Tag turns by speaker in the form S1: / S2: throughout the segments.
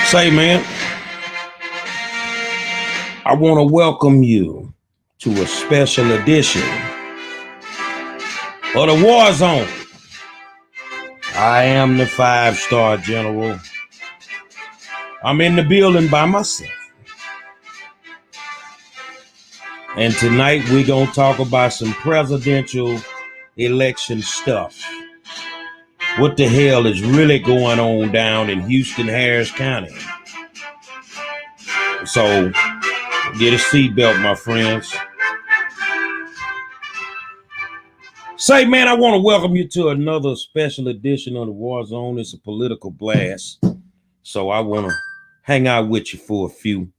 S1: Say, man, I want to welcome you to a special edition of the War Zone. I am the five-star general. I'm in the building by myself. And tonight we're going to talk about some presidential election stuff. What the hell is really going on down in Houston, Harris County? So get a seatbelt, my friends. Say, man, I want to welcome you to another special edition of the War Zone. It's a political blast. So I want to hang out with you for a few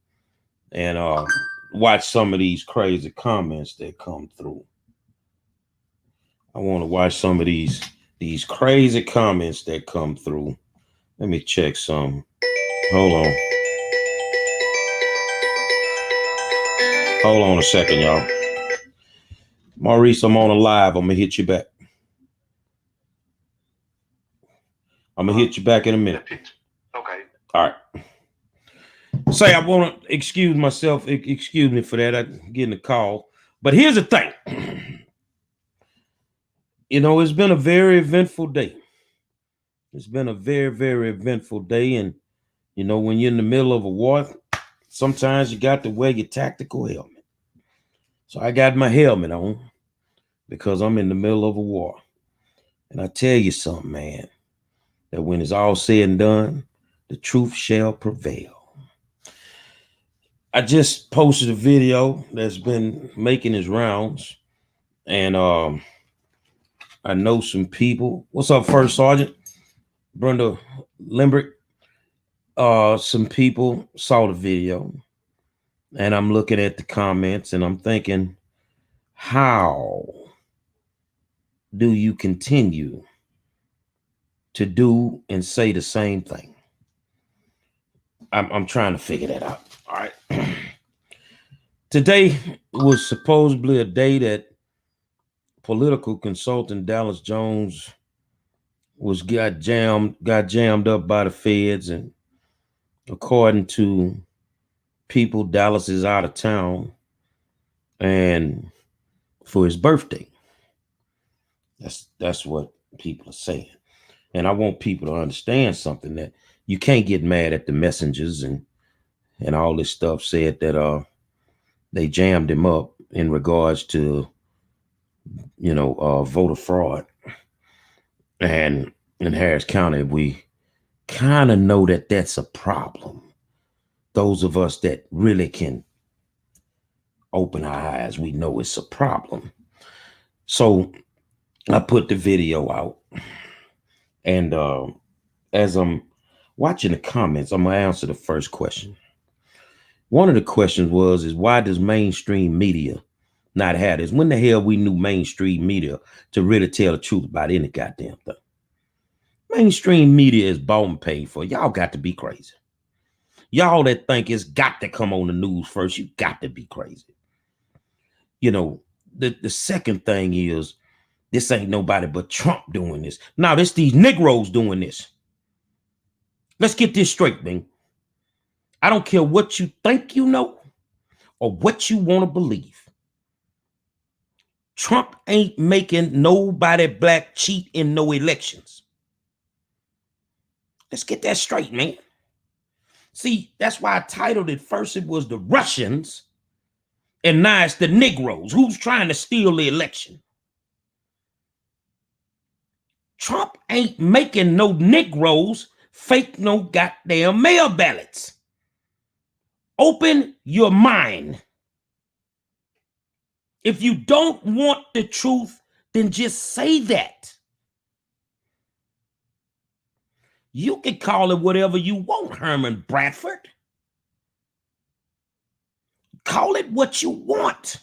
S1: and watch some of these crazy comments that come through. I want to watch some of these crazy comments that come through. Let me check some. Hold on. Hold on a second, y'all. Maurice, I'm on a live. I'm going to hit you back. I'm going to hit you back in a minute.
S2: Okay.
S1: All right. Say, I want to excuse myself. Excuse me for that. I'm getting a call. But here's the thing. You know, it's been a very eventful day. It's been a very, very eventful day. And, you know, when you're in the middle of a war, sometimes you got to wear your tactical helmet. So I got my helmet on because I'm in the middle of a war. And I tell you something, man, that when it's all said and done, the truth shall prevail. I just posted a video that's been making its rounds. And I know some people. What's up, First Sergeant? Brenda Limbrick. Some people saw the video. And I'm looking at the comments and I'm thinking, how do you continue to do and say the same thing? I'm trying to figure that out. All right. Today was supposedly a day that political consultant Dallas Jones got jammed up by the feds, and according to people, Dallas is out of town and for his birthday. That's what people are saying. And I want people to understand something, that you can't get mad at the messengers and all this stuff said that they jammed him up in regards to, you know, voter fraud. And in Harris County, we kind of know that that's a problem. Those of us that really can open our eyes, we know it's a problem. So I put the video out, and as I'm watching the comments, I'm gonna answer the first question. One of the questions is why does mainstream media not have this? When the hell we knew mainstream media to really tell the truth about any goddamn thing? Mainstream media is bought and paid for. Y'all got to be crazy. Y'all that think it's got to come on the news first, you got to be crazy. You know, the second thing is, this ain't nobody but Trump doing this. Now, this these Negros doing this. Let's get this straight, man. I don't care what you think you know or what you want to believe. Trump ain't making nobody black cheat in no elections. Let's get that straight, man. See, that's why I titled it first. It was the Russians, and now it's the Negros. Who's trying to steal the election? Trump ain't making no Negros fake no goddamn mail ballots. Open your mind. If you don't want the truth, then just say that. You can call it whatever you want, Herman Bradford. Call it what you want.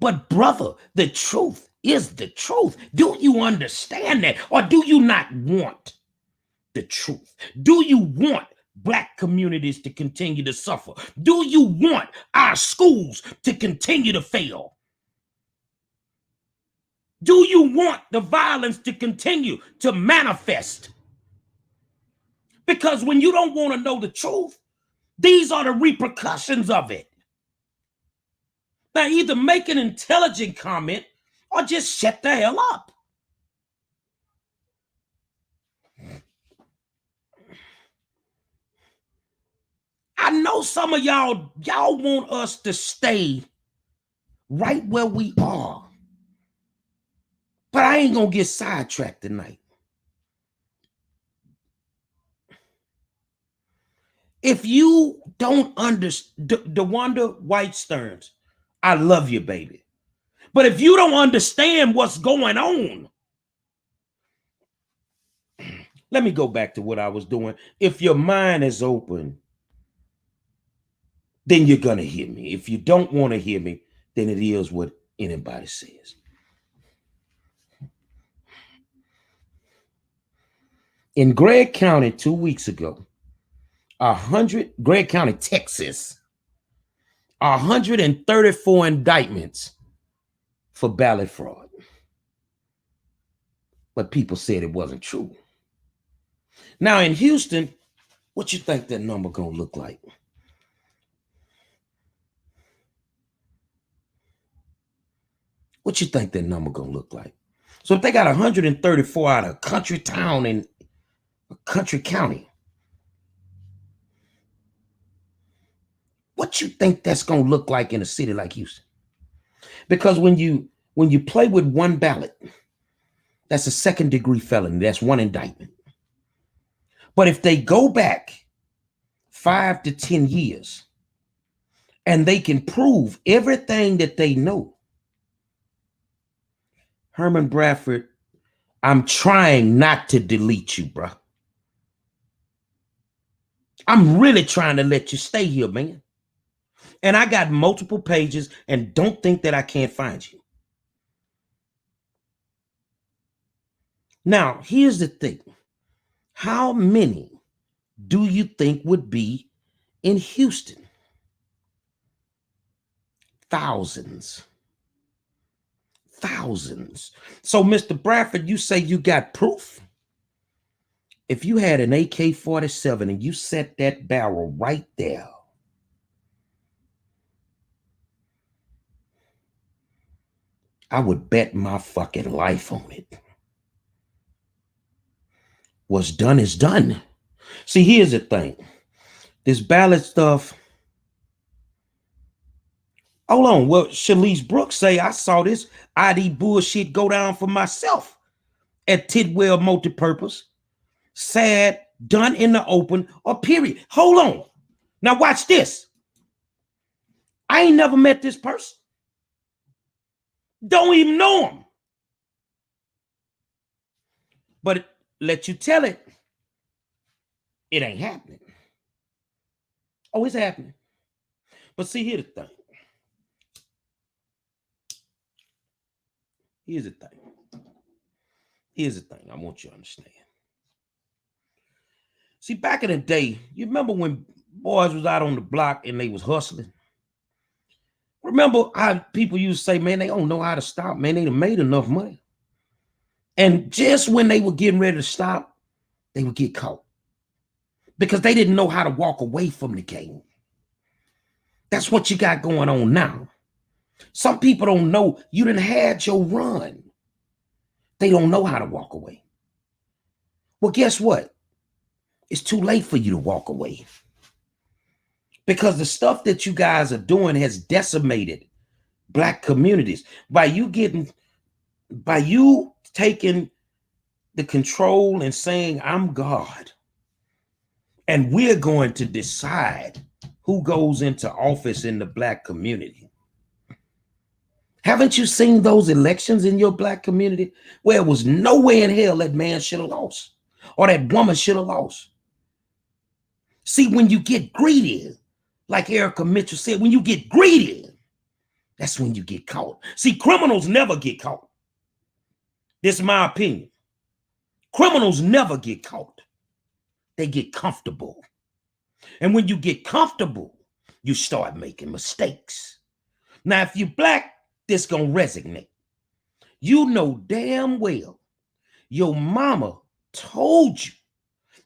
S1: But brother, the truth is the truth. Do you understand that? Or do you not want the truth? Do you want black communities to continue to suffer? Do you want our schools to continue to fail? Do you want the violence to continue to manifest? Because when you don't want to know the truth, these are the repercussions of it. Now, either make an intelligent comment or just shut the hell up. I know some of y'all want us to stay right where we are. But I ain't going to get sidetracked tonight. If you don't understand, DeWanda White Stearns, I love you, baby. But if you don't understand what's going on, let me go back to what I was doing. If your mind is open, then you're going to hear me. If you don't want to hear me, then it is what anybody says. In Gregg County 2 weeks ago, Gregg County, Texas, 134 indictments for ballot fraud. But people said it wasn't true. Now in Houston, what you think that number gonna look like? What you think that number gonna look like? So if they got 134 out of a country town in a country county, what you think that's gonna look like in a city like Houston? Because when you play with one ballot, that's a second-degree felony. That's one indictment. But if they go back 5 to 10 years and they can prove everything that they know, Herman Bradford, I'm trying not to delete you, bro. I'm really trying to let you stay here, man. And I got multiple pages, and don't think that I can't find you. Now, here's the thing. How many do you think would be in Houston? Thousands. Thousands. So, Mr. Bradford, you say you got proof? If you had an AK-47 and you set that barrel right there, I would bet my fucking life on it. What's done is done. See, here's the thing. This ballot stuff. Hold on. Well, Shalice Brooks say I saw this ID bullshit go down for myself at Tidwell Multipurpose. Sad, done in the open, or period. Hold on. Now watch this. I ain't never met this person. Don't even know him. But let you tell it, it ain't happening. Oh, it's happening. But see, here's the thing. Here's the thing I want you to understand. See, back in the day, you remember when boys was out on the block and they was hustling? Remember how people used to say, man, they don't know how to stop, man, they done made enough money. And just when they were getting ready to stop, they would get caught. Because they didn't know how to walk away from the game. That's what you got going on now. Some people don't know you done had your run. They don't know how to walk away. Well, guess what? It's too late for you to walk away. Because the stuff that you guys are doing has decimated Black communities. By you taking the control and saying, I'm God, and we're going to decide who goes into office in the Black community. Haven't you seen those elections in your Black community where it was no way in hell that man should have lost or that woman should have lost? See, when you get greedy, like Erica Mitchell said, when you get greedy, that's when you get caught. See, criminals never get caught. This is my opinion. Criminals never get caught. They get comfortable. And when you get comfortable, you start making mistakes. Now, if you're Black, this gonna resonate. You know damn well your mama told you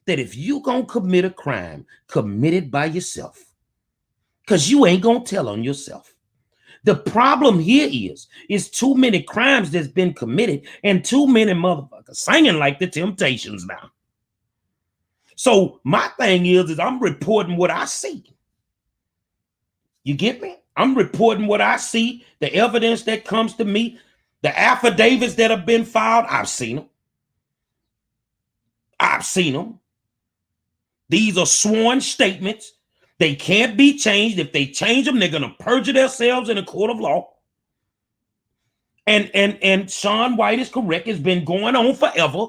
S1: that if you gonna commit a crime, commit it by yourself. Because you ain't gonna tell on yourself. The problem here is too many crimes that's been committed and too many motherfuckers singing like the Temptations now. So my thing is I'm reporting what I see. You get me? I'm reporting what I see, the evidence that comes to me, the affidavits that have been filed. I've seen them. I've seen them. These are sworn statements. They can't be changed. If they change them, they're going to perjure themselves in a court of law. And Shaun White is correct. It's been going on forever.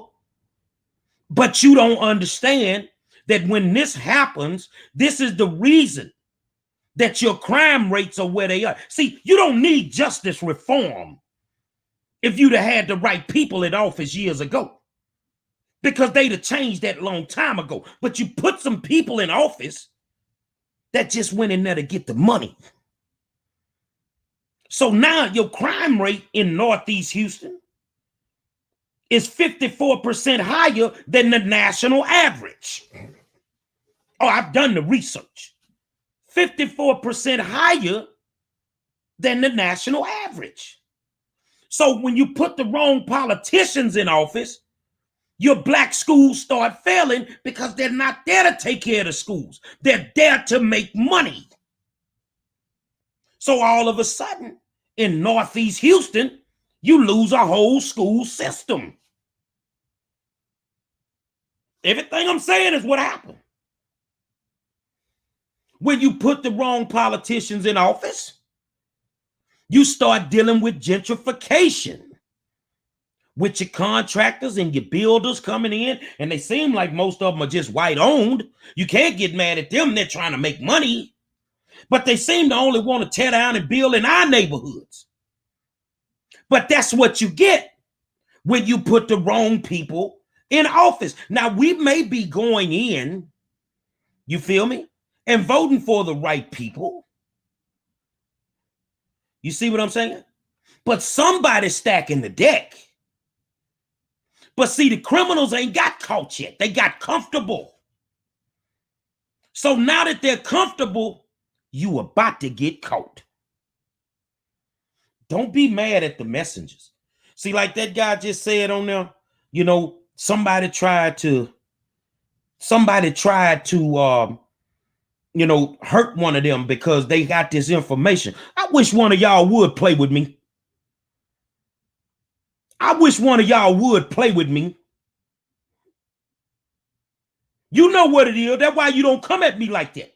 S1: But you don't understand that when this happens, this is the reason that your crime rates are where they are. See, you don't need justice reform if you'd have had the right people in office years ago, because they'd have changed that long time ago. But you put some people in office that just went in there to get the money. So now your crime rate in Northeast Houston is 54% higher than the national average. Oh, I've done the research. 54% higher than the national average. So when you put the wrong politicians in office, your black schools start failing because they're not there to take care of the schools. They're there to make money. So all of a sudden, in Northeast Houston, you lose a whole school system. Everything I'm saying is what happened. When you put the wrong politicians in office, you start dealing with gentrification, with your contractors and your builders coming in, and they seem like most of them are just white owned. You can't get mad at them. They're trying to make money, but they seem to only want to tear down and build in our neighborhoods. But that's what you get when you put the wrong people in office. Now, we may be going in, you feel me, and voting for the right people. You see what I'm saying? But somebody's stacking the deck. But see, the criminals ain't got caught yet. They got comfortable. So now that they're comfortable, you about to get caught. Don't be mad at the messengers. See, like that guy just said on there, you know, somebody tried to hurt one of them because they got this information. I wish one of y'all would play with me. I wish one of y'all would play with me. You know what it is. That's why you don't come at me like that.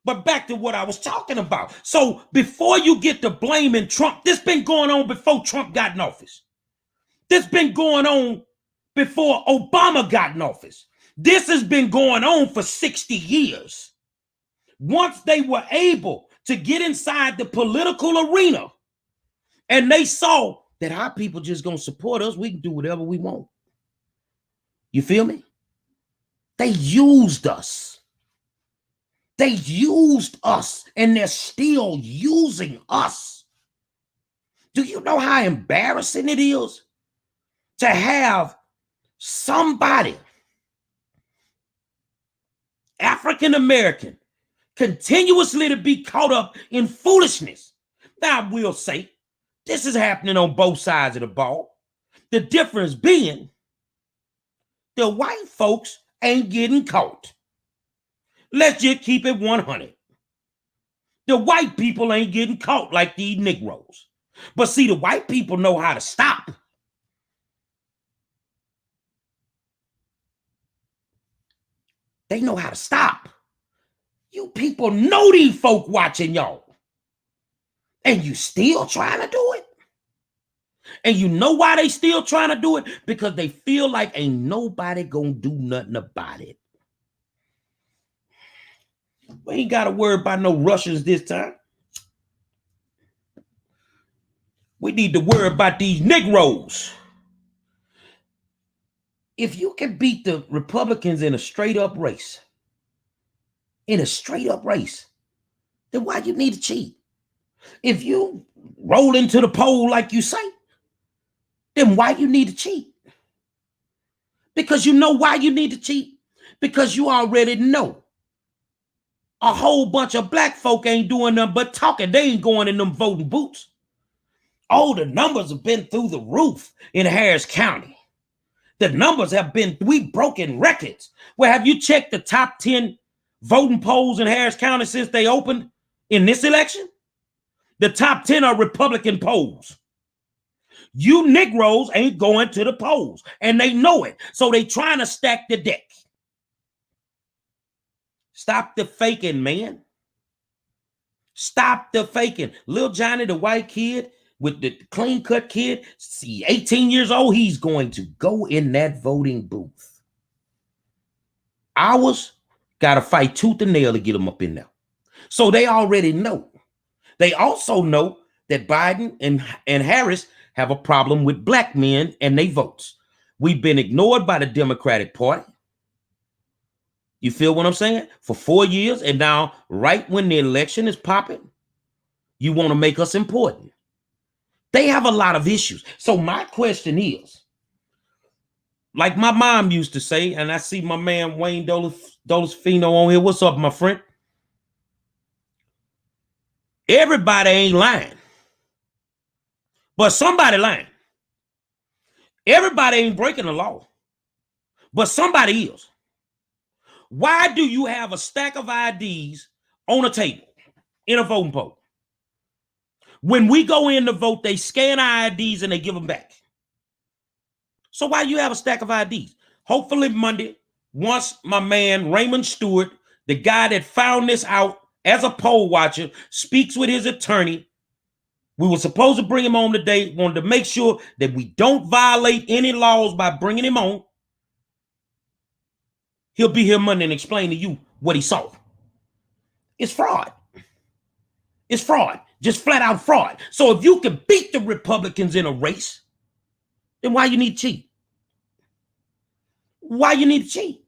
S1: But back to what I was talking about. So before you get to blaming Trump, this been going on before Trump got in office. This been going on before Obama got in office. This has been going on for 60 years. Once they were able to get inside the political arena and they saw that our people just gonna support us, we can do whatever we want. You feel me? They used us. They used us, and they're still using us. Do you know how embarrassing it is to have somebody, African American, continuously to be caught up in foolishness? Now, I will say, this is happening on both sides of the ball. The difference being, the white folks ain't getting caught. Let's just keep it 100. The white people ain't getting caught like these Negros. But see, the white people know how to stop. They know how to stop. You people know these folk watching y'all. And you still trying to do it. And you know why they still trying to do it? Because they feel like ain't nobody gonna do nothing about it. We ain't got to worry about no Russians this time. We need to worry about these Negros. If you can beat the Republicans in a straight up race, then why you need to cheat? If you roll into the poll like you say, then why you need to cheat? Because you know why you need to cheat? Because you already know a whole bunch of black folk ain't doing nothing but talking. They ain't going in them voting booths. Oh, the numbers have been through the roof in Harris County. The numbers have been, we broken records. Well, have you checked the top 10 voting polls in Harris County since they opened in this election? The top 10 are Republican polls. You Negroes ain't going to the polls, and they know it. So they trying to stack the deck. Stop the faking, man. Stop the faking. Little Johnny, the white kid with the clean cut kid, see, 18 years old, he's going to go in that voting booth. Ours got to fight tooth and nail to get them up in there. So they already know. They also know that Biden and Harris have a problem with black men and their votes. We've been ignored by the Democratic Party. You feel what I'm saying? For 4 years, and now right when the election is popping, you want to make us important. They have a lot of issues. So my question is, like my mom used to say, and I see my man Wayne Dolofino on here. What's up, my friend? Everybody ain't lying, but somebody lying. Everybody ain't breaking the law, but somebody is. Why do you have a stack of IDs on a table in a voting poll? When we go in to vote, they scan our IDs and they give them back. So why you have a stack of IDs? Hopefully Monday, once my man Raymond Stewart, the guy that found this out as a poll watcher, speaks with his attorney. We were supposed to bring him on today, wanted to make sure that we don't violate any laws by bringing him on. He'll be here Monday and explain to you what he saw. It's fraud. It's fraud. Just flat out fraud. So if you can beat the Republicans in a race, then why you need to cheat? Why you need to cheat?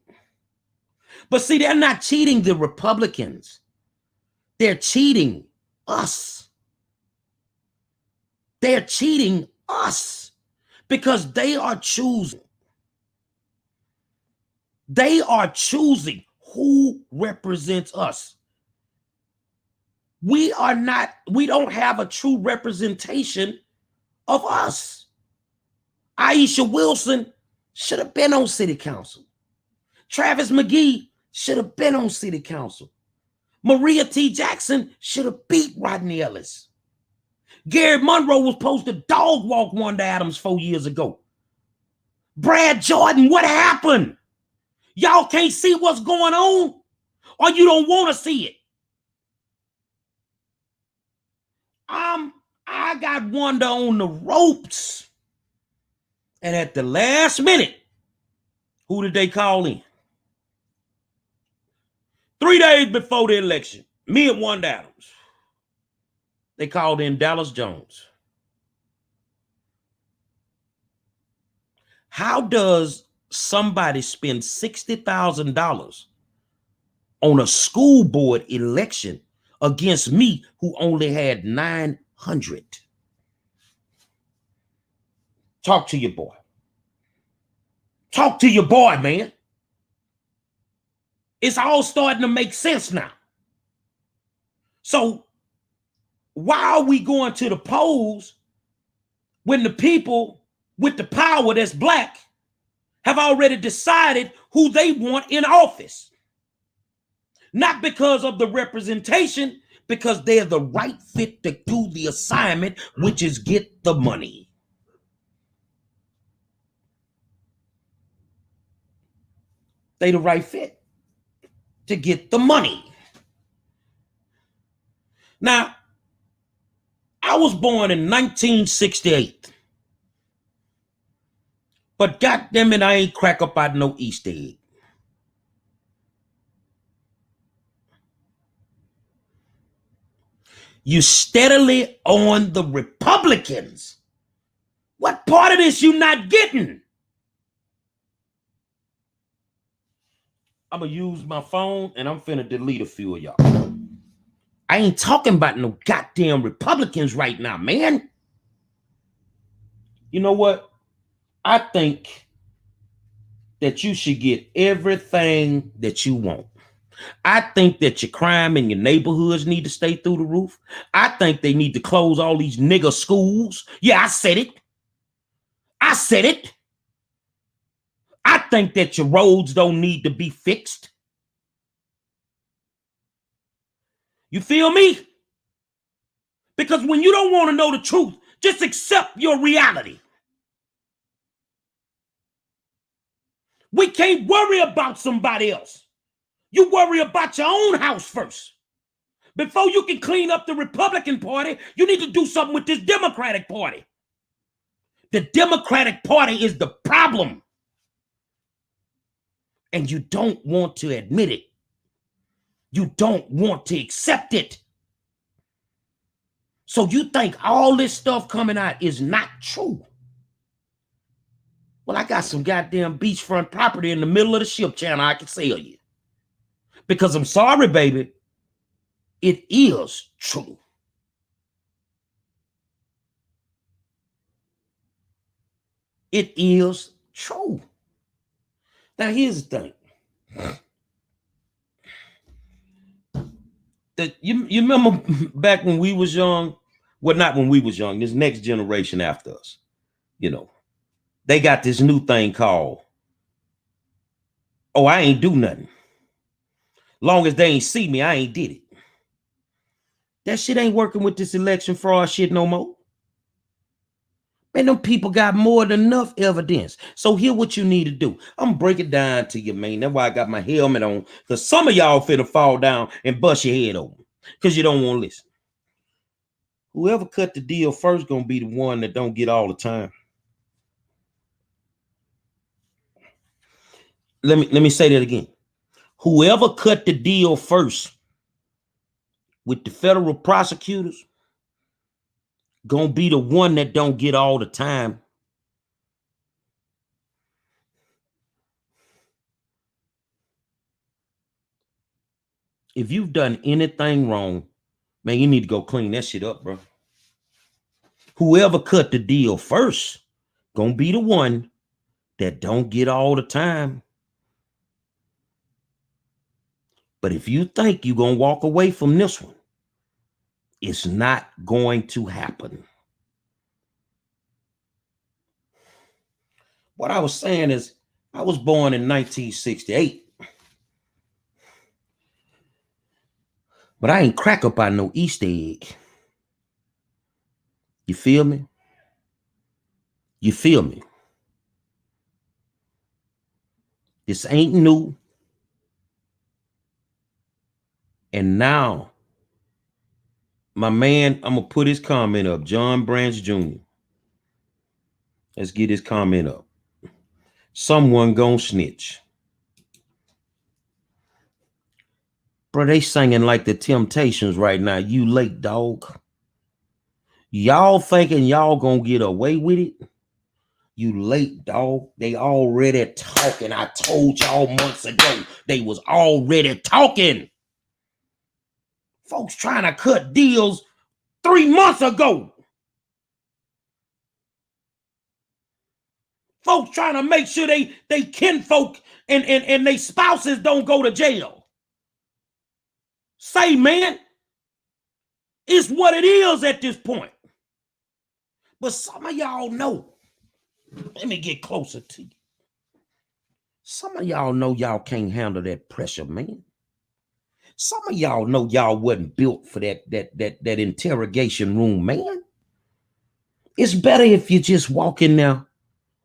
S1: But see, they're not cheating the Republicans. They're cheating us. They're cheating us because they are choosing. They are choosing who represents us. We don't have a true representation of us. Aisha Wilson should have been on city council. Travis McGee should have been on city council. Maria T. Jackson should have beat Rodney Ellis. Gary Monroe was supposed to dog walk Wanda Adams 4 years ago. Brad Jordan, what happened? Y'all can't see what's going on, or you don't want to see it. I got Wanda on the ropes. And at the last minute, who did they call in? 3 days before the election, me and Wanda Adams. They called in Dallas Jones. How does somebody spend $60,000 on a school board election against me who only had 900? Talk to your boy. Talk to your boy, man. It's all starting to make sense now. So why are we going to the polls when the people with the power that's black have already decided who they want in office? Not because of the representation, because they're the right fit to do the assignment, which is get the money. They the right fit to get the money. Now, I was born in 1968. But goddamn it, I ain't crack up out no Easter egg. You steadily on the Republicans. What part of this you not getting? I'm going to use my phone and I'm finna delete a few of y'all. I ain't talking about no goddamn Republicans right now, man. You know what? I think that you should get everything that you want. I think that your crime in your neighborhoods need to stay through the roof. I think they need to close all these nigger schools. Yeah, I said it. I said it. I think that your roads don't need to be fixed. You feel me? Because when you don't want to know the truth, just accept your reality. We can't worry about somebody else. You worry about your own house first. Before you can clean up the Republican Party, you need to do something with this Democratic Party. The Democratic Party is the problem. And you don't want to admit it. You don't want to accept it. So you think all this stuff coming out is not true. Well, I got some goddamn beachfront property in the middle of the ship channel I can sell you. Because I'm sorry, baby, it is true. It is true. Now, here's the thing. You remember back when we was young? Well, not when we was young. This next generation after us, they got this new thing called, oh, I ain't do nothing. Long as they ain't see me, I ain't did it. That shit ain't working with this election fraud shit no more. Man, them people got more than enough evidence. So here what you need to do. I'm going to break it down to you, man. That's why I got my helmet on. Because some of y'all finna fall down and bust your head open. Because you don't want to listen. Whoever cut the deal first going to be the one that don't get all the time. Let me say that again. Whoever cut the deal first with the federal prosecutors gonna be the one that don't get all the time. If you've done anything wrong, man, you need to go clean that shit up, bro. Whoever cut the deal first gonna be the one that don't get all the time. But if you think you're gonna walk away from this one, it's not going to happen. What I was saying is, I was born in 1968. But I ain't crack up on no Easter egg. You feel me? You feel me? This ain't new. And now, my man, I'm going to put his comment up. John Branch Jr. Let's get his comment up. Someone gon' snitch. Bro, they singing like the Temptations right now. You late, dog. Y'all thinking y'all gonna get away with it? You late, dog. They already talking. I told y'all months ago they was already talking. Folks trying to cut deals 3 months ago. Folks trying to make sure they kinfolk and they spouses don't go to jail. Say, man, it's what it is at this point. But some of y'all know. Let me get closer to you. Some of y'all know y'all can't handle that pressure, man. Some of y'all know y'all wasn't built for that interrogation room, man. It's better if you just walk in there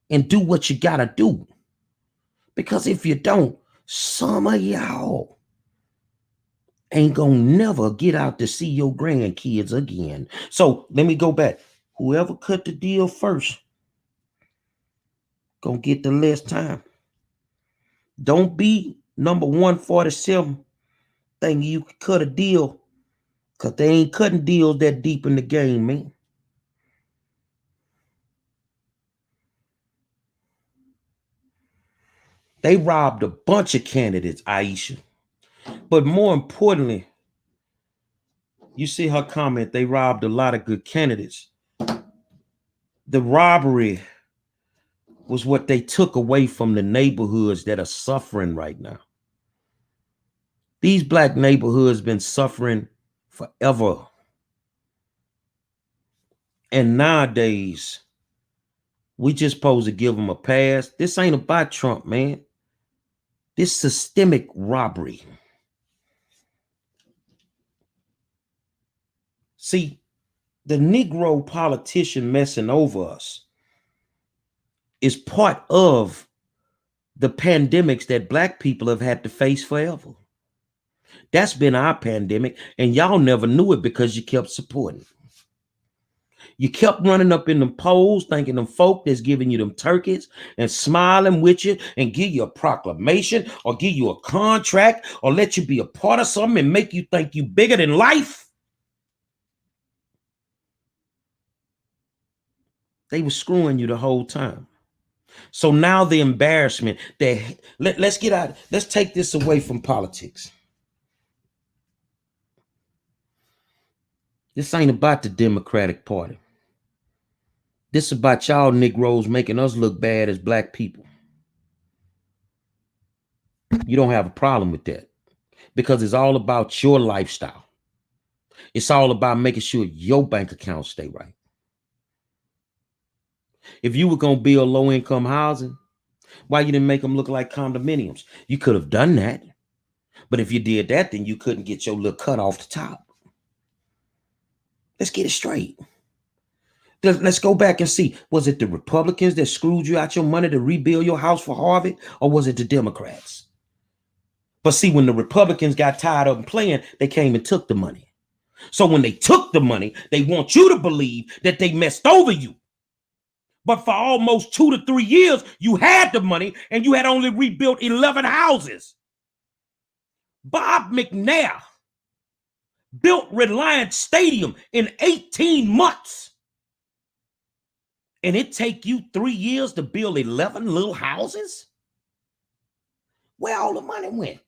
S1: and do what you gotta do. Because if you don't, some of y'all ain't gonna never get out to see your grandkids again. So let me go back. Whoever cut the deal first gonna get the less time. Don't be number 147 thinking you can cut a deal, because they ain't cutting deals that deep in the game, man. They robbed a bunch of candidates, Aisha. But more importantly, you see her comment, they robbed a lot of good candidates. The robbery was what they took away from the neighborhoods that are suffering right now. These black neighborhoods been suffering forever. And nowadays, we just supposed to give them a pass. This ain't about Trump, man. This systemic robbery. See, the Negro politician messing over us is part of the pandemics that black people have had to face forever. That's been our pandemic, and y'all never knew it because you kept supporting it. You kept running up in them polls, thinking them folk that's giving you them turkeys and smiling with you and give you a proclamation or give you a contract or let you be a part of something and make you think you bigger than life. They were screwing you the whole time. So now the embarrassment that let's get out. Let's take this away from politics. This ain't about the Democratic Party. This is about y'all Negroes making us look bad as black people. You don't have a problem with that because it's all about your lifestyle. It's all about making sure your bank accounts stay right. If you were going to build low-income housing, why you didn't make them look like condominiums? You could have done that. But if you did that, then you couldn't get your little cut off the top. Let's get it straight. Let's go back and see. Was it the Republicans that screwed you out your money to rebuild your house for Harvard? Or was it the Democrats? But see, when the Republicans got tired of them playing, they came and took the money. So when they took the money, they want you to believe that they messed over you. But for almost 2 to 3 years, you had the money and you had only rebuilt 11 houses. Bob McNair built Reliance Stadium in 18 months. And it take you 3 years to build 11 little houses? Where all the money went?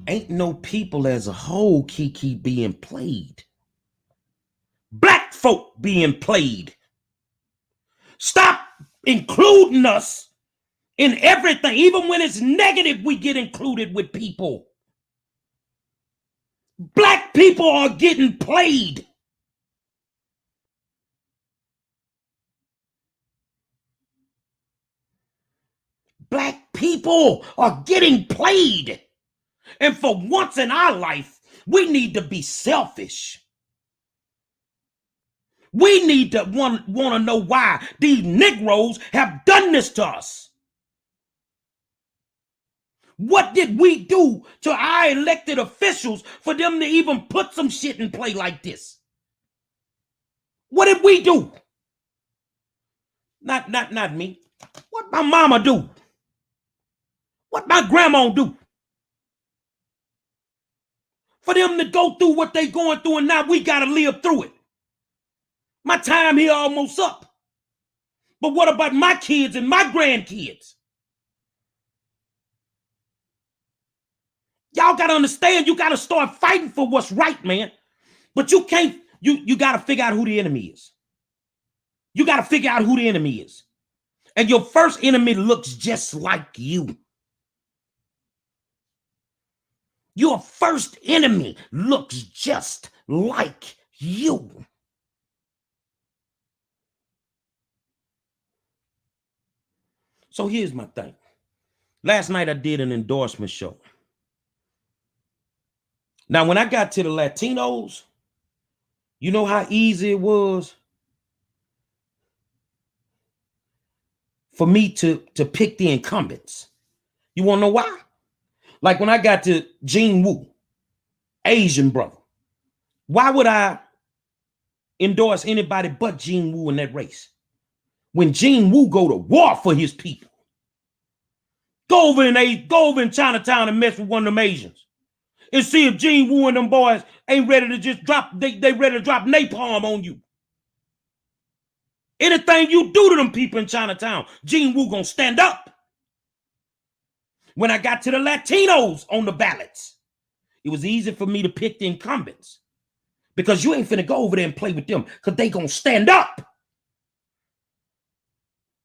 S1: Ain't no people as a whole, Kiki, being played. Black folk being played. Stop including us in everything. Even when it's negative, we get included with people. Black people are getting played. Black people are getting played. And for once in our life, we need to be selfish. We need to want to know why these Negroes have done this to us. What did we do to our elected officials for them to even put some shit in play like this? What did we do? Not me. What my mama do? What my grandma do? For them to go through what they going through and now we got to live through it. My time here almost up. But what about my kids and my grandkids? Y'all got to understand, you got to start fighting for what's right, man. But you can't, you got to figure out who the enemy is. You got to figure out who the enemy is. And your first enemy looks just like you. Your first enemy looks just like you. So here's my thing. Last night I did an endorsement show. Now, when I got to the Latinos, you know how easy it was for me to pick the incumbents. You want to know why? Like when I got to Gene Wu, Asian brother, why would I endorse anybody but Gene Wu in that race? When Gene Wu go to war for his people. Go over in Chinatown and mess with one of them Asians. And see if Gene Wu and them boys ain't ready to just drop, they ready to drop napalm on you. Anything you do to them people in Chinatown, Gene Wu gonna stand up. When I got to the Latinos on the ballots, it was easy for me to pick the incumbents because you ain't finna go over there and play with them because they gonna stand up.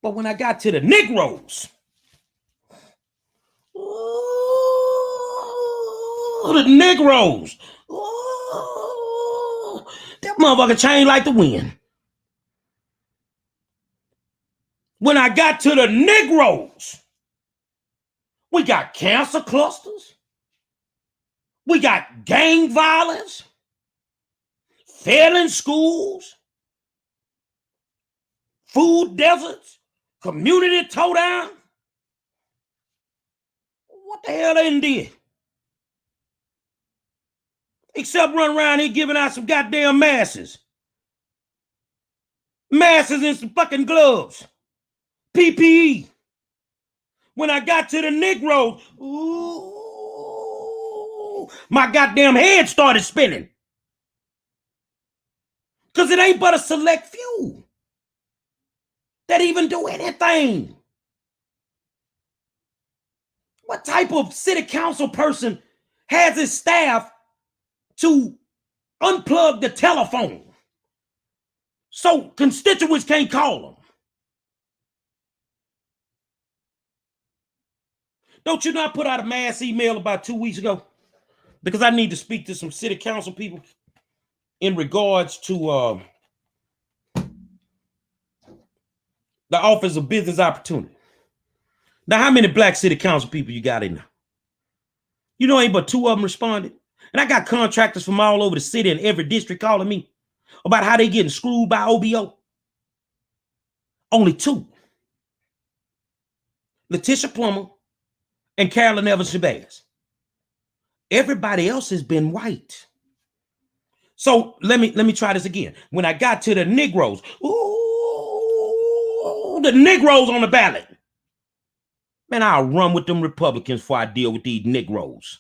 S1: But when I got to the Negros, the Negros, that motherfucker changed like the wind. When I got to the Negros, we got cancer clusters. We got gang violence, failing schools, food deserts, community toe down. What the hell they did? Except run around here giving out some goddamn masses. Masses and some fucking gloves. PPE. When I got to the Negros, ooh, my goddamn head started spinning. Because it ain't but a select few that even do anything. What type of city council person has his staff to unplug the telephone so constituents can't call them? Don't you not put out a mass email about 2 weeks ago? Because I need to speak to some city council people in regards to the Office of Business Opportunity. Now, how many black city council people you got in there? You know, ain't but 2 of them responded. And I got contractors from all over the city and every district calling me about how they getting screwed by OBO. Only 2. Letitia Plummer and Carolyn Evans Shabazz. Everybody else has been white. So let me try this again. When I got to the Negros, ooh, the Negros on the ballot. Man, I'll run with them Republicans before I deal with these Negros.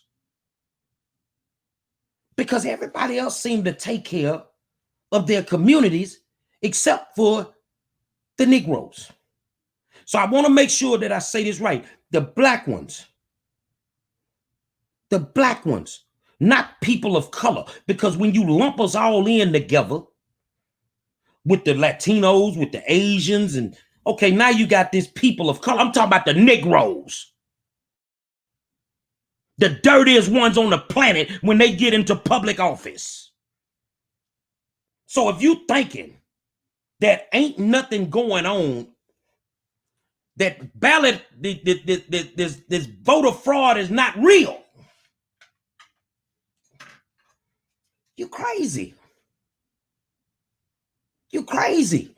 S1: Because everybody else seemed to take care of their communities except for the Negros. So I want to make sure that I say this right. The black ones, not people of color. Because when you lump us all in together with the Latinos, with the Asians, and okay, now you got this people of color. I'm talking about the Negros. The dirtiest ones on the planet when they get into public office. So if you thinking that ain't nothing going on, that ballot, this voter fraud is not real, you crazy. You crazy.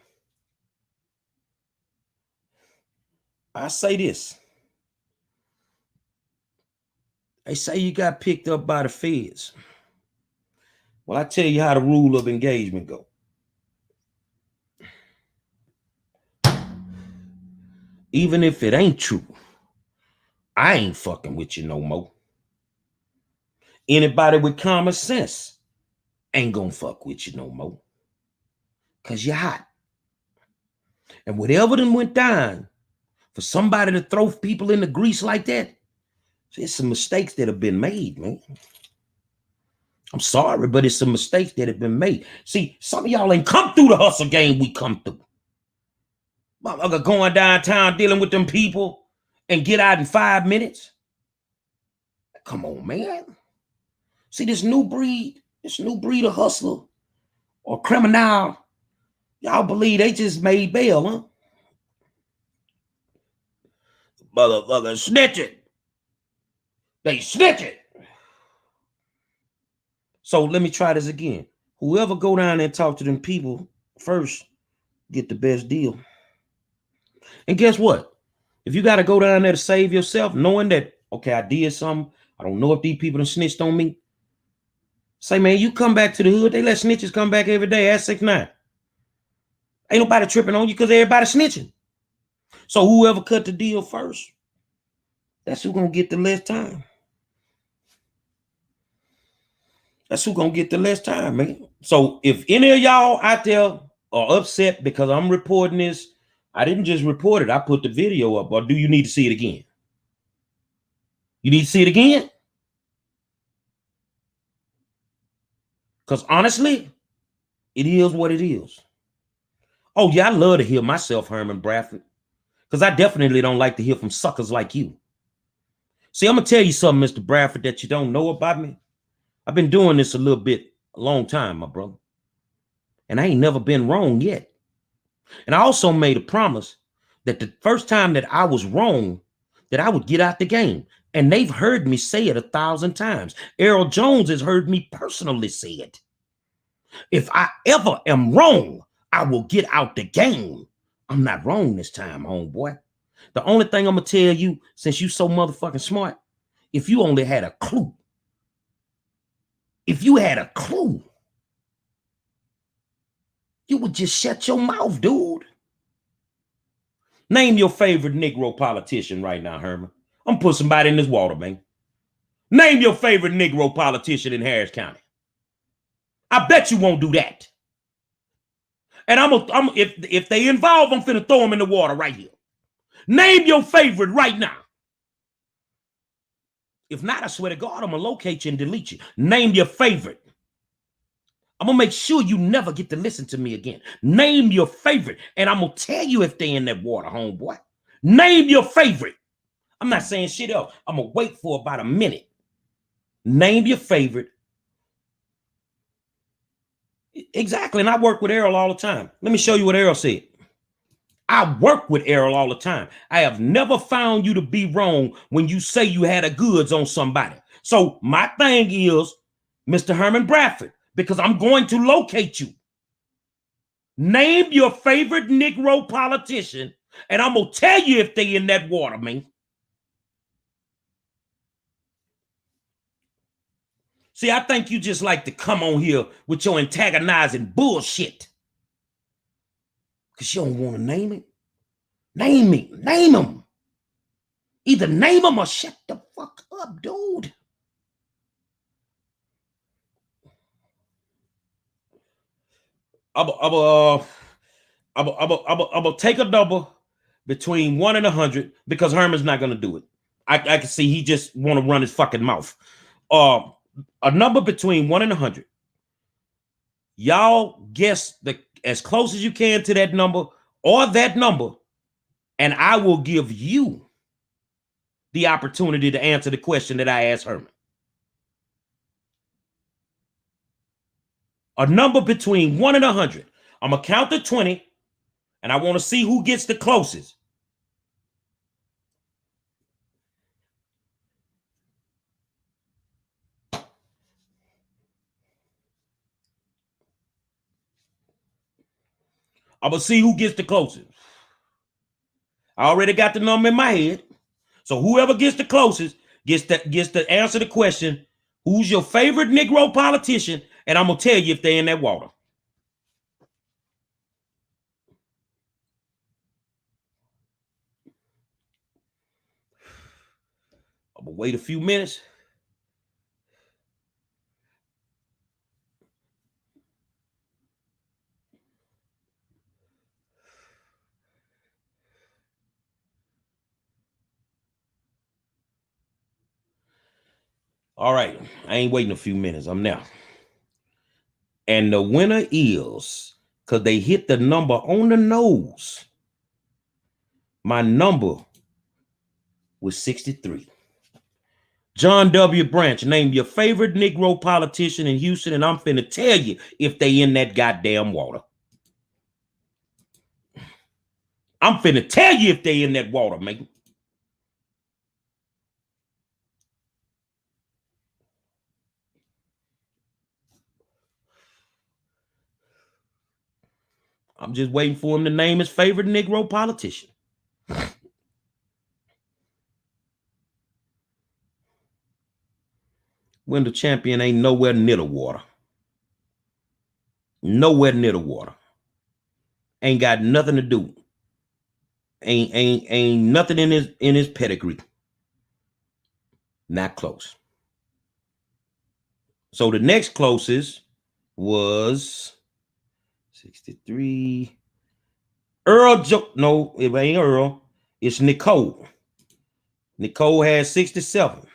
S1: I say this. They say you got picked up by the feds. Well, I tell you how the rule of engagement go. Even if it ain't true, I ain't fucking with you no more. Anybody with common sense ain't gonna fuck with you no more. Cause you're hot. And whatever done went down for somebody to throw people in the grease like that, there's some mistakes that have been made, man. I'm sorry, but it's some mistakes that have been made. See, some of y'all ain't come through the hustle game we come through. Motherfucker going downtown dealing with them people and get out in 5 minutes. Come on, man. See, this new breed of hustler or criminal, y'all believe they just made bail, huh? Motherfucker snitching. They snitching. So let me try this again. Whoever go down there and talk to them people first, get the best deal. And guess what? If you got to go down there to save yourself, knowing that, okay, I did something, I don't know if these people done snitched on me. Say, man, you come back to the hood. They let snitches come back every day. Ask 6ix9ine. Ain't nobody tripping on you because everybody snitching. So whoever cut the deal first, that's who gonna get the less time. That's who gonna get the less time, man. So if any of y'all out there are upset because I'm reporting this, I didn't just report it. I put the video up. Or do you need to see it again? You need to see it again? Because honestly, it is what it is. Oh, yeah, I love to hear myself, Herman Bradford, because I definitely don't like to hear from suckers like you. See, I'm going to tell you something, Mr. Bradford, that you don't know about me. I've been doing this a long time, my brother. And I ain't never been wrong yet. And I also made a promise that the first time that I was wrong, that I would get out the game. And they've heard me say it 1,000 times. Errol Jones has heard me personally say it. If I ever am wrong, I will get out the game. I'm not wrong this time, homeboy. The only thing I'm going to tell you, since you so motherfucking smart, if you only had a clue, if you had a clue, you would just shut your mouth, dude. Name your favorite Negro politician right now, Herman. I'm gonna put somebody in this water, man. Name your favorite Negro politician in Harris County. I bet you won't do that. And if they involve, I'm finna throw them in the water right here. Name your favorite right now. If not, I swear to God, I'm gonna locate you and delete you. Name your favorite. I'm gonna make sure you never get to listen to me again. Name your favorite, and I'm gonna tell you if they in that water, homeboy. Name your favorite. I'm not saying shit else. I'm gonna wait for about a minute. Name your favorite. Exactly, and I work with Errol all the time. Let me show you what Errol said. I work with Errol all the time. I have never found you to be wrong when you say you had a goods on somebody. So my thing is, Mr. Herman Bradford, because I'm going to locate you. Name your favorite Negro politician, and I'm going to tell you if they in that water, man. See, I think you just like to come on here with your antagonizing bullshit. Because you don't want to name it. Name me. Name him. Either name him or shut the fuck up, dude. I'm gonna take a number between 1 and 100 because Herman's not gonna do it. I can see he just want to run his fucking mouth. A number between 1 and 100. Y'all guess as close as you can to that number or that number, and I will give you the opportunity to answer the question that I asked Herman. A number between 1 and 100. I'm gonna count to 20, and I want to see who gets the closest. I'm gonna see who gets the closest. I already got the number in my head. So whoever gets the closest gets to answer the question, who's your favorite Negro politician? And I'm gonna tell you if they're in that water. I'm gonna wait a few minutes. All right, I ain't waiting a few minutes. I'm now. And the winner is, because they hit the number on the nose. My number was 63. John W. Branch, name your favorite Negro politician in Houston, and I'm finna tell you if they in that goddamn water. I'm finna tell you if they in that water, man. I'm just waiting for him to name his favorite Negro politician. When the champion ain't nowhere near the water. Nowhere near the water. Ain't got nothing to do. Ain't nothing in his pedigree. Not close. So the next closest was 63. No, it ain't Earl. It's Nicole. Nicole had 67.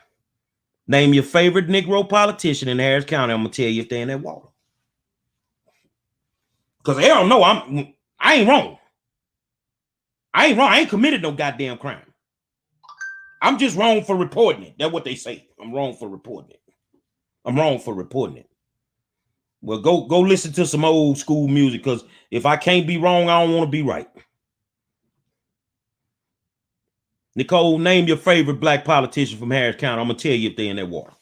S1: Name your favorite Negro politician in Harris County. I'm gonna tell you if they're in that water. Because they don't know I ain't wrong. I ain't wrong. I ain't committed no goddamn crime. I'm just wrong for reporting it. That's what they say. I'm wrong for reporting it. I'm wrong for reporting it. Well, go listen to some old school music, because if I can't be wrong, I don't want to be right. Nicole, name your favorite black politician from Harris County. I'm gonna tell you if they're in that water.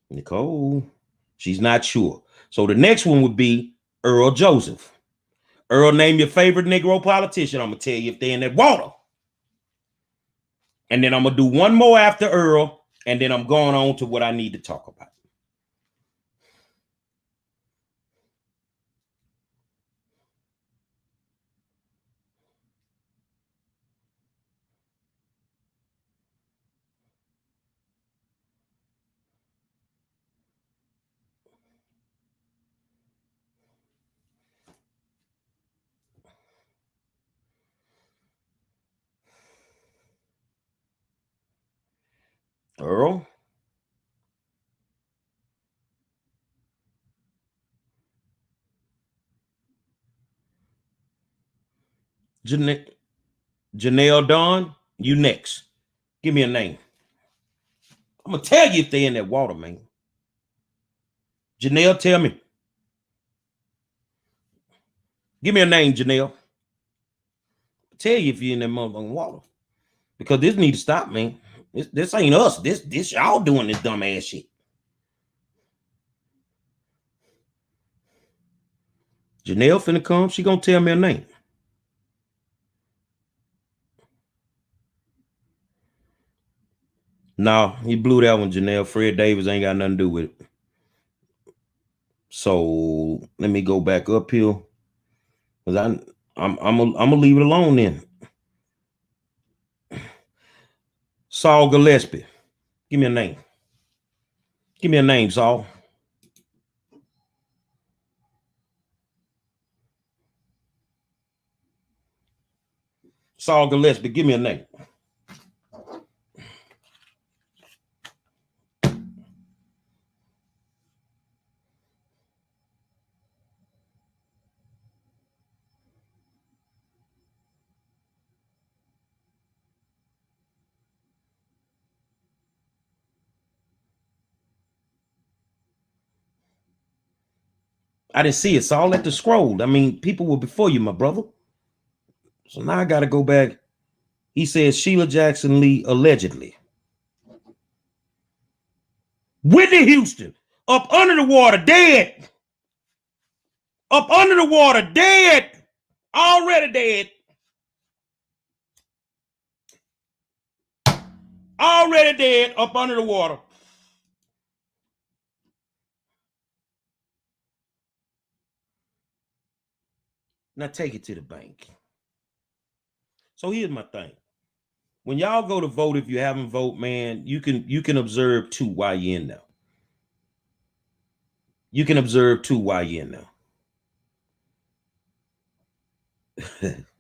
S1: Nicole, she's not sure. So the next one would be Earl Joseph. Earl, name your favorite Negro politician. I'm gonna tell you if they're in that water. And then I'm gonna do one more after Earl, and then I'm going on to what I need to talk about. Earl, Janelle Dawn, you next. Give me a name. I'm gonna tell you if they're in that water, man. Janelle, tell me. Give me a name, Janelle. I'll tell you if you're in that motherfucking water. Because this need to stop, man. This ain't us. This y'all doing this dumb ass shit. Janelle finna come. She gonna tell me her name. No, he blew that one, Janelle. Fred Davis ain't got nothing to do with it. So let me go back up here. Because I'm gonna leave it alone then. Saul Gillespie. Give me a name. Give me a name, Saul. Saul Gillespie, give me a name. I didn't see it, so I'll let the scroll. I mean, people were before you, my brother. So now I got to go back. He says Sheila Jackson Lee allegedly. Whitney Houston, up under the water, dead. Up under the water, dead. Already dead. Already dead, up under the water. Now take it to the bank. So here's my thing. When y'all go to vote, if you haven't voted, man, you can observe too while you're in there. You can observe too while you're in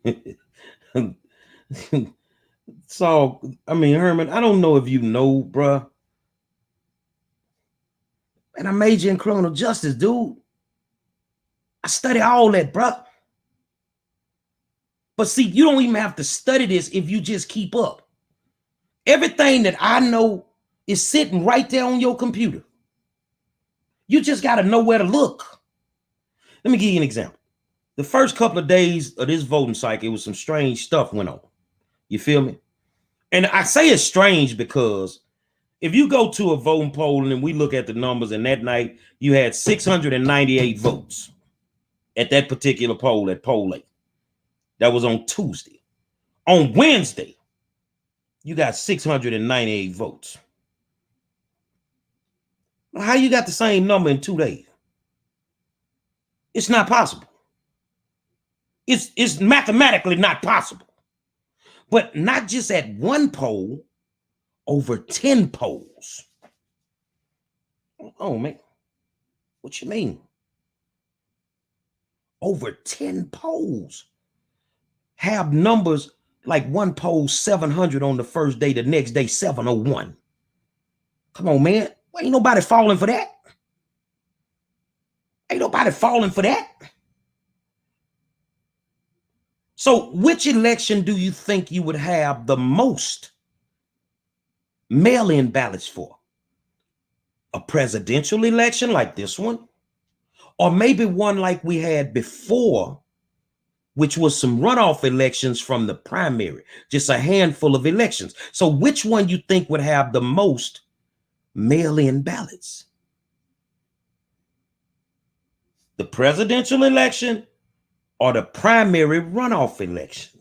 S1: there. So, I mean, Herman, I don't know if you know, bruh. And I major in criminal justice, dude. I study all that, bruh. But see, you don't even have to study this if you just keep up. Everything that I know is sitting right there on your computer. You just got to know where to look. Let me give you an example. The first couple of days of this voting cycle, it was some strange stuff went on. You feel me? And I say it's strange because if you go to a voting poll and we look at the numbers, and that night you had 698 votes at that particular poll at poll 8. That was on Tuesday. On Wednesday, you got 698 votes. How you got the same number in 2 days? It's not possible. It's mathematically not possible. But not just at one poll, over 10 polls. Oh man, what you mean? Over 10 polls have numbers like one poll 700 on the first day, the next day 701. Come on, man. Ain't nobody falling for that. Ain't nobody falling for that. So which election do you think you would have the most mail-in ballots for? A presidential election like this one? Or maybe one like we had before, which was some runoff elections from the primary, just a handful of elections. So which one you think would have the most mail-in ballots? The presidential election or the primary runoff election?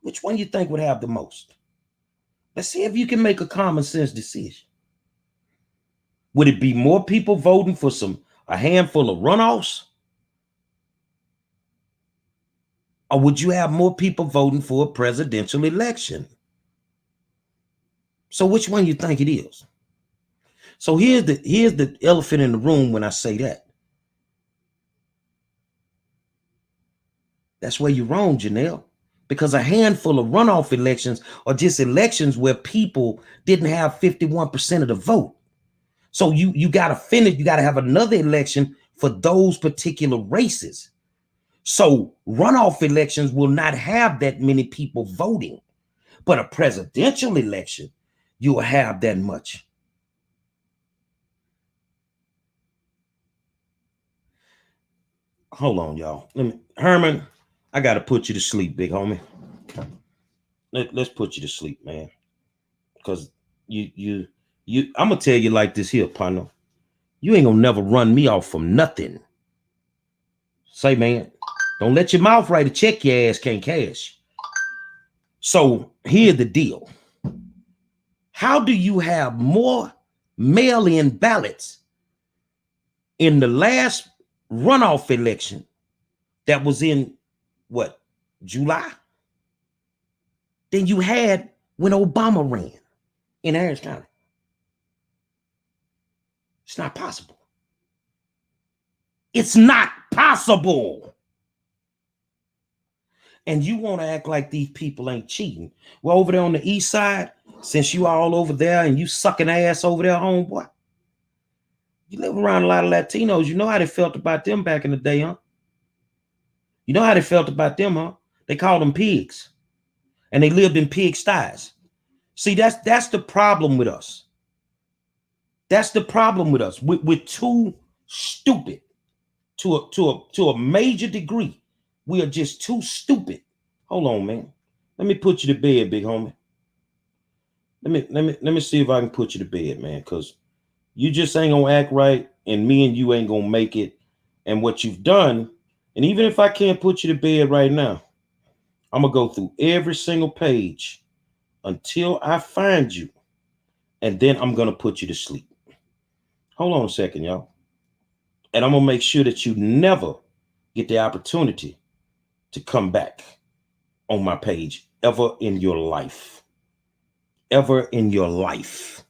S1: Which one you think would have the most? Let's see if you can make a common sense decision. Would it be more people voting for a handful of runoffs? Or would you have more people voting for a presidential election? So which one you think it is? So here's the elephant in the room when I say that. That's where you're wrong, Janelle. Because a handful of runoff elections are just elections where people didn't have 51% of the vote. So you got to finish, you got to have another election for those particular races. So runoff elections will not have that many people voting, but a presidential election, you'll have that much. Hold on, y'all. Herman, I got to put you to sleep, big homie. Let's put you to sleep, man. Because you, I'm going to tell you like this here, partner. You ain't going to never run me off from nothing. Say, man, don't let your mouth write a check your ass can't cash. So here's the deal. How do you have more mail-in ballots in the last runoff election that was in what, July, than you had when Obama ran in Harris County? It's not possible. It's not possible. And you want to act like these people ain't cheating. Well, over there on the east side, since you all over there and you sucking ass over there, homeboy, you live around a lot of Latinos. You know how they felt about them back in the day, huh? You know how they felt about them, huh? They called them pigs. And they lived in pig sties. See, that's the problem with us. That's the problem with us. We're too stupid to a major degree. We are just too stupid. Hold on, man. Let me put you to bed, big homie. Let me see if I can put you to bed, man, because you just ain't gonna act right, and me and you ain't gonna make it. And what you've done, and even if I can't put you to bed right now, I'm gonna go through every single page until I find you, and then I'm gonna put you to sleep. Hold on a second, y'all. And I'm gonna make sure that you never get the opportunity to come back on my page ever in your life. Ever in your life.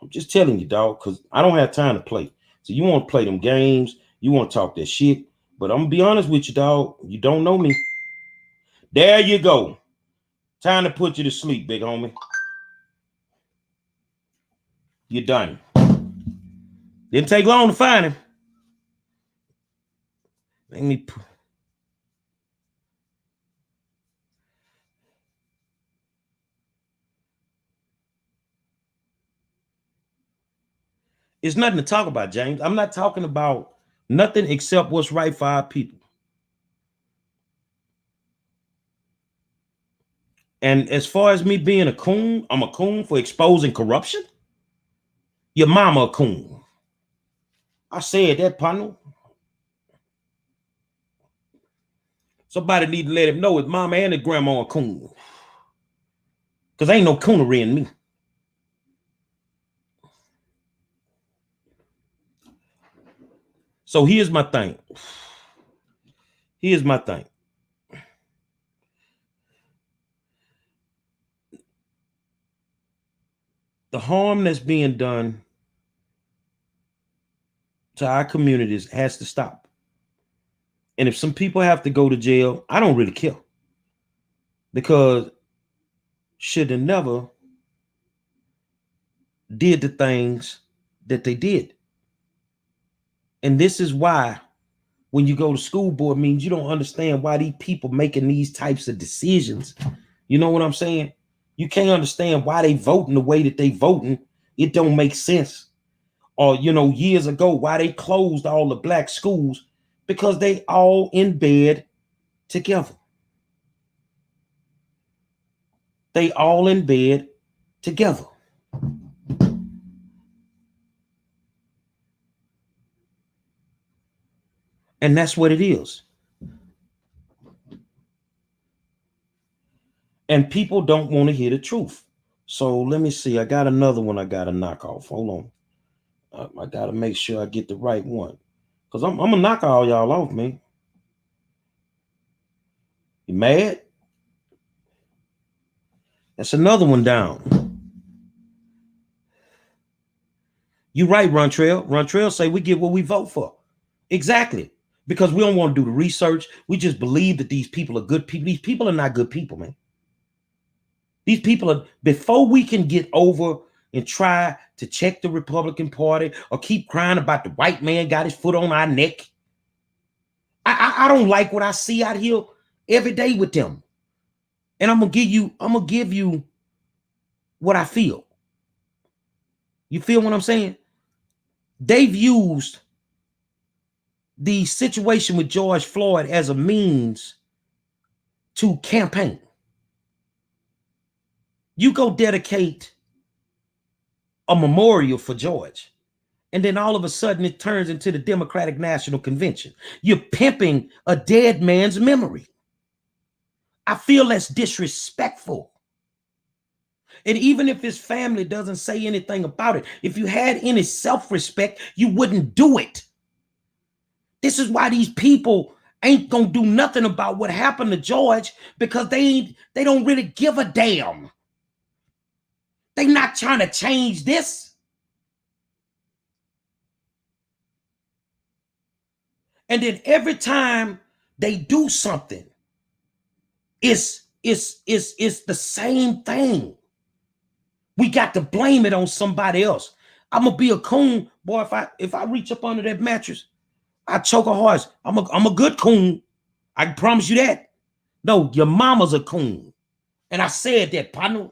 S1: I'm just telling you, dog, because I don't have time to play. So you want to play them games, you want to talk that shit, but I'm gonna be honest with you, dog. You don't know me. There you go. Time to put you to sleep, big homie. You're done. Didn't take long to find him. Let me put. It's nothing to talk about, James. I'm not talking about nothing except what's right for our people. And as far as me being a coon, I'm a coon for exposing corruption. Your mama a coon. I said that, partner. Somebody need to let him know his mama and his grandma a coon. Because ain't no coonery in me. So here's my thing. Here's my thing. The harm that's being done to our communities has to stop. And if some people have to go to jail, I don't really care, because should have never did the things that they did. And this is why when you go to school board meetings, you don't understand why these people making these types of decisions. You know what I'm saying? You can't understand why they voting the way that they voting. It don't make sense. Or, years ago, why they closed all the black schools, because they all in bed together. They all in bed together. And that's what it is. And people don't want to hear the truth. So let me see. I got another one I got to knock off. Hold on. I got to make sure I get the right one. Because I'm going to knock all y'all off, man. You mad? That's another one down. You right, Runtrail. Runtrail say we get what we vote for. Exactly. Because we don't want to do the research. We just believe that these people are good people. These people are not good people, man. These people are, before we can get over and try to check the Republican Party or keep crying about the white man got his foot on our neck. I don't like what I see out here every day with them. And I'm gonna give you what I feel. You feel what I'm saying? They've used the situation with George Floyd as a means to campaign. You go dedicate a memorial for George, and then all of a sudden it turns into the Democratic National Convention. You're pimping a dead man's memory. I feel that's disrespectful. And even if his family doesn't say anything about it, if you had any self-respect, you wouldn't do it. This is why these people ain't gonna do nothing about what happened to George, because they don't really give a damn. They not trying to change this. And then every time they do something, it's the same thing. We got to blame it on somebody else. I'm gonna be a coon, boy. If I reach up under that mattress, I choke a horse. I'm a good coon. I can promise you that. No, your mama's a coon. And I said that, partner.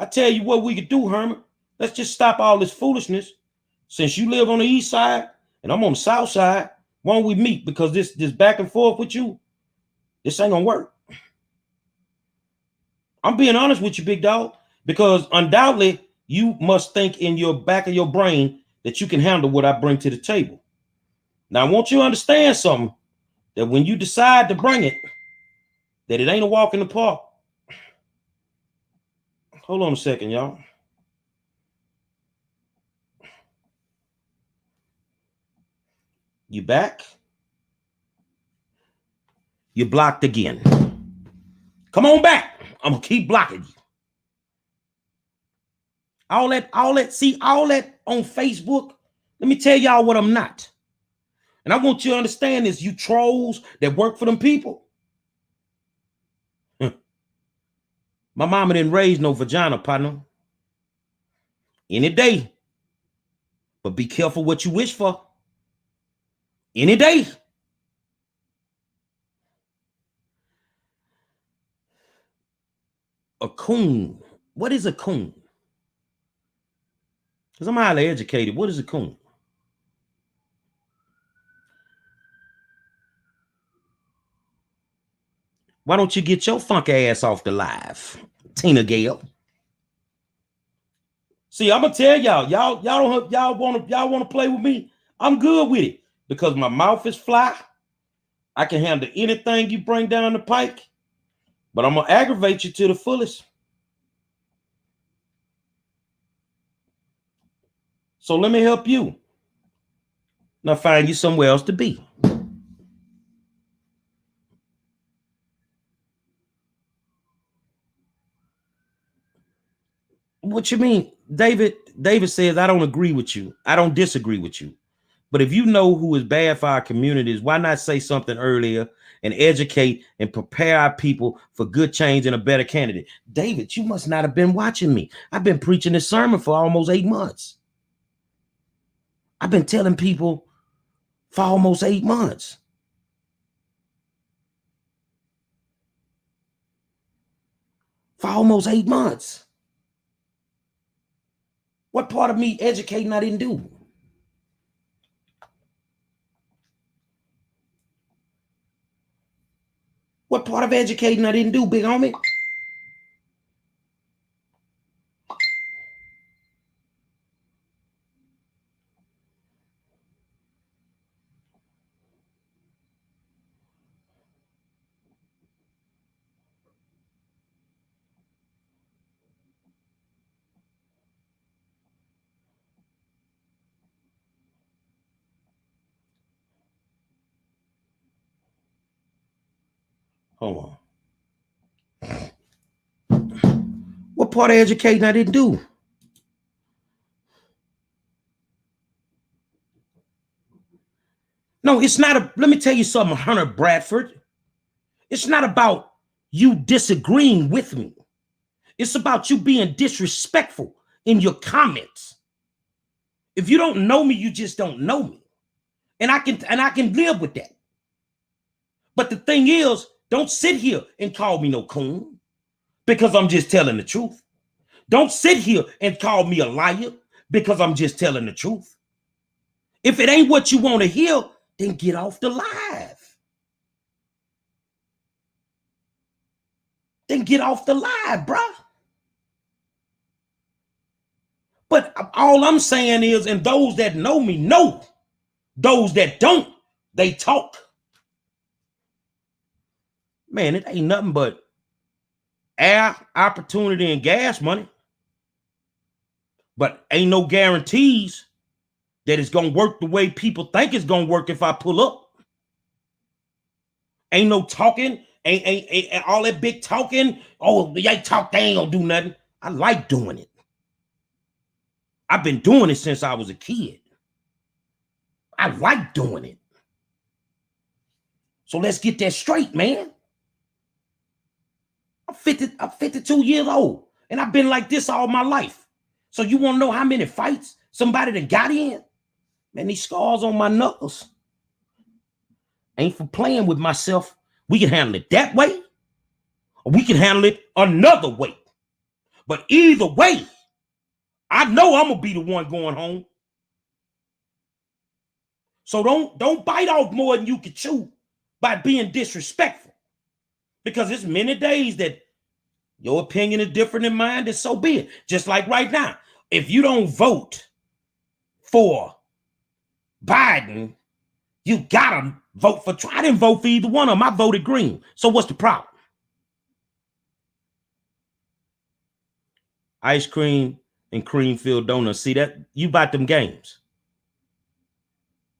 S1: I tell you what we could do, Herman. Let's just stop all this foolishness. Since you live on the east side and I'm on the south side, why don't we meet? Because this back and forth with you, this ain't gonna work. I'm being honest with you, big dog, because undoubtedly you must think in your back of your brain that you can handle what I bring to the table. Now, I want you to understand something, that when you decide to bring it, that it ain't a walk in the park. Hold on a second, y'all. You back? You blocked again. Come on back. I'm gonna keep blocking you. All that on Facebook. Let me tell y'all what I'm not. And I want you to understand this, you trolls that work for them people. My mama didn't raise no vagina, partner. Any day. But be careful what you wish for. Any day. A coon. What is a coon? Because I'm highly educated. What is a coon? Why don't you get your funk ass off the live, Tina Gale? See, I'm gonna tell y'all want to play with me. I'm good with it because my mouth is fly. I can handle anything you bring down the pike, but I'm gonna aggravate you to the fullest. So let me help you. Now find you somewhere else to be. What you mean? David says, I don't agree with you. I don't disagree with you. But if you know who is bad for our communities, why not say something earlier and educate and prepare our people for good change and a better candidate? David, you must not have been watching me. I've been preaching this sermon for almost 8 months. I've been telling people for almost 8 months. For almost 8 months. What part of me educating I didn't do? What part of educating I didn't do, big homie? Hold on. What part of educating I didn't do? No, it's not let me tell you something, Hunter Bradford. It's not about you disagreeing with me. It's about you being disrespectful in your comments. If you don't know me, you just don't know me. And I can live with that. But the thing is, don't sit here and call me no coon because I'm just telling the truth. Don't sit here and call me a liar because I'm just telling the truth. If it ain't what you want to hear, then get off the live. Then get off the live, bruh. But all I'm saying is, and those that know me know, those that don't, they talk. Man, it ain't nothing but air, opportunity, and gas money. But ain't no guarantees that it's gonna work the way people think it's gonna work if I pull up. Ain't no talking, ain't all that big talking. Oh, they talk, they ain't gonna do nothing. I like doing it. I've been doing it since I was a kid. I like doing it. So let's get that straight, man. I'm 52 years old, and I've been like this all my life. So you want to know how many fights somebody that got in? Man, these scars on my knuckles ain't for playing with myself. We can handle it that way, or we can handle it another way. But either way, I know I'm gonna be the one going home. So don't bite off more than you can chew by being disrespectful. Because it's many days that your opinion is different than mine, then so be it. Just like right now, if you don't vote for Biden, you gotta vote for Trump. I didn't vote for either one of them. I voted green. So what's the problem? Ice cream and cream filled donuts. See that? You bought them games.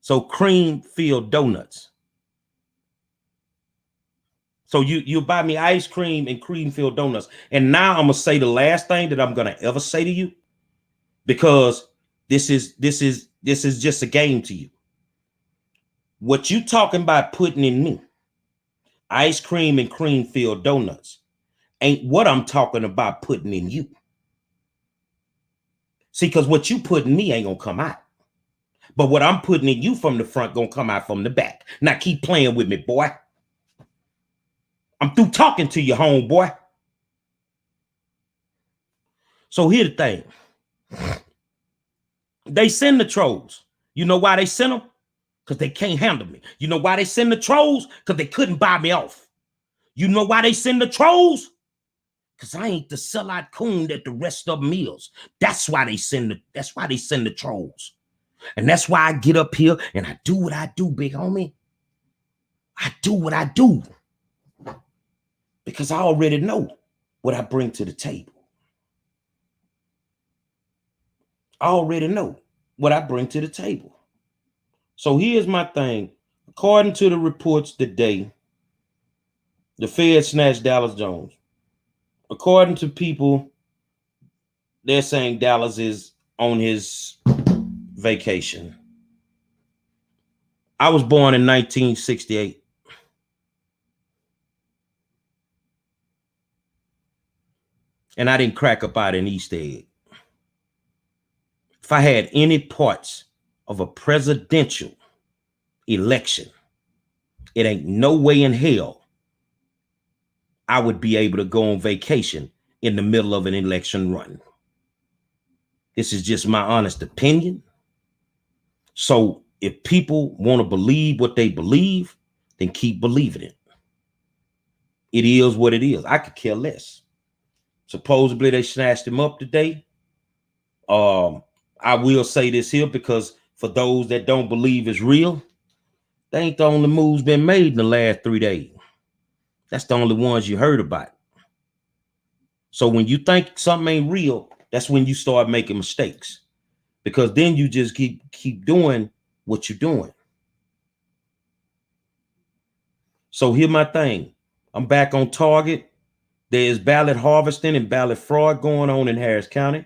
S1: So cream filled donuts. So you buy me ice cream and cream filled donuts. And now I'm gonna say the last thing that I'm gonna ever say to you, because this is just a game to you. What you talking about putting in me, ice cream and cream filled donuts, ain't what I'm talking about putting in you. See, because what you put in me ain't gonna come out. But what I'm putting in you from the front gonna come out from the back. Now keep playing with me, boy. I'm through talking to you, homeboy. So here's the thing. They send the trolls. You know why they send them? Because they can't handle me. You know why they send the trolls? Because they couldn't buy me off. You know why they send the trolls? Because I ain't the sellout coon that the rest of them is. That's why they send the trolls. And that's why I get up here and I do what I do, big homie. I do what I do. Because I already know what I bring to the table. I already know what I bring to the table. So here's my thing. According to the reports today, the Fed snatched Dallas Jones. According to people they're saying Dallas is on his vacation. I was born in 1968. And I didn't crack up out an Easter egg. If I had any parts of a presidential election, it ain't no way in hell I would be able to go on vacation in the middle of an election run. This is just my honest opinion. So if people want to believe what they believe, then keep believing it. It is what it is. I could care less. Supposedly they snatched him up today. I will say this here, because for those that don't believe it's real, they ain't the only moves been made in the last 3 days. That's the only ones you heard about. So when you think something ain't real, that's when you start making mistakes, because then you just keep doing what you're doing. So here's my thing. I'm back on target. There is ballot harvesting and ballot fraud going on in Harris County.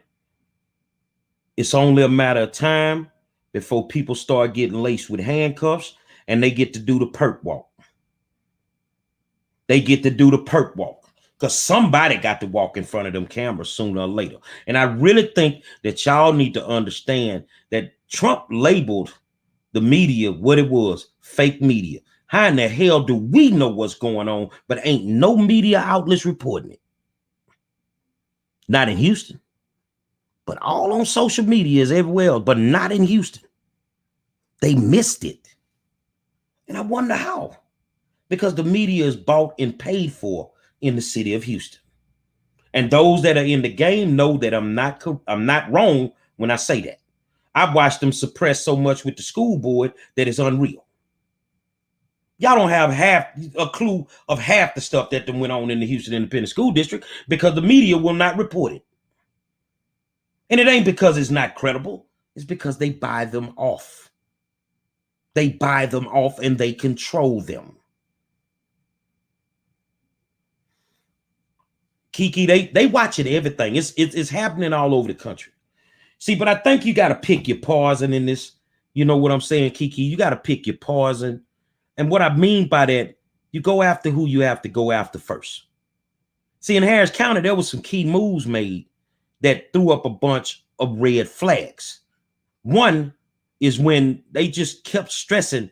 S1: It's only a matter of time before people start getting laced with handcuffs and they get to do the perk walk. They get to do the perk walk because somebody got to walk in front of them cameras sooner or later. And I really think that y'all need to understand that Trump labeled the media what it was, fake media. How in the hell do we know what's going on, but ain't no media outlets reporting it? Not in Houston, but all on social media is everywhere else, but not in Houston. They missed it. And I wonder how. Because the media is bought and paid for in the city of Houston. And those that are in the game know that I'm not wrong when I say that. I've watched them suppress so much with the school board that it's unreal. Y'all don't have half a clue of half the stuff that went on in the Houston Independent School District because the media will not report it. And it ain't because it's not credible. It's because they buy them off. They buy them off and they control them. Kiki, they watching everything. It's happening all over the country. See, but I think you got to pick your poison in this. You know what I'm saying, Kiki? You got to pick your poison. And what I mean by that, you go after who you have to go after first. See, in Harris County, there was some key moves made that threw up a bunch of red flags. One is when they just kept stressing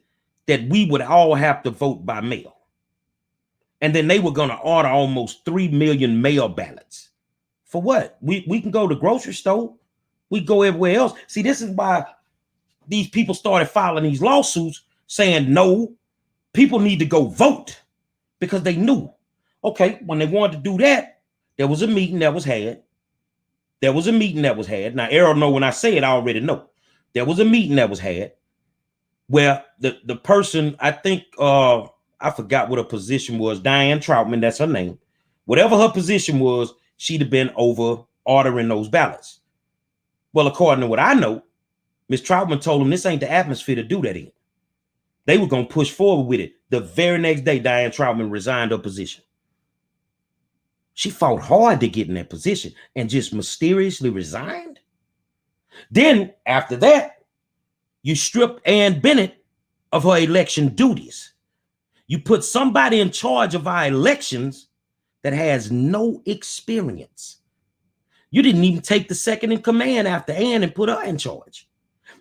S1: that we would all have to vote by mail. And then they were going to order almost 3 million mail ballots. For what? We can go to the grocery store. We go everywhere else. See, this is why these people started filing these lawsuits saying, no, people need to go vote, because they knew, okay, when they wanted to do that, there was a meeting that was had. There was a meeting that was had. Now, Errol know when I say it, I already know. There was a meeting that was had where the person, I think, I forgot what her position was. Diane Troutman, that's her name. Whatever her position was, she'd have been over ordering those ballots. Well, according to what I know, Ms. Troutman told them this ain't the atmosphere to do that in. They were going to push forward with it. The very next day, Diane Troutman resigned her position. She fought hard to get in that position and just mysteriously resigned. Then after that, you stripped Ann Bennett of her election duties. You put somebody in charge of our elections that has no experience. You didn't even take the second in command after Ann and put her in charge.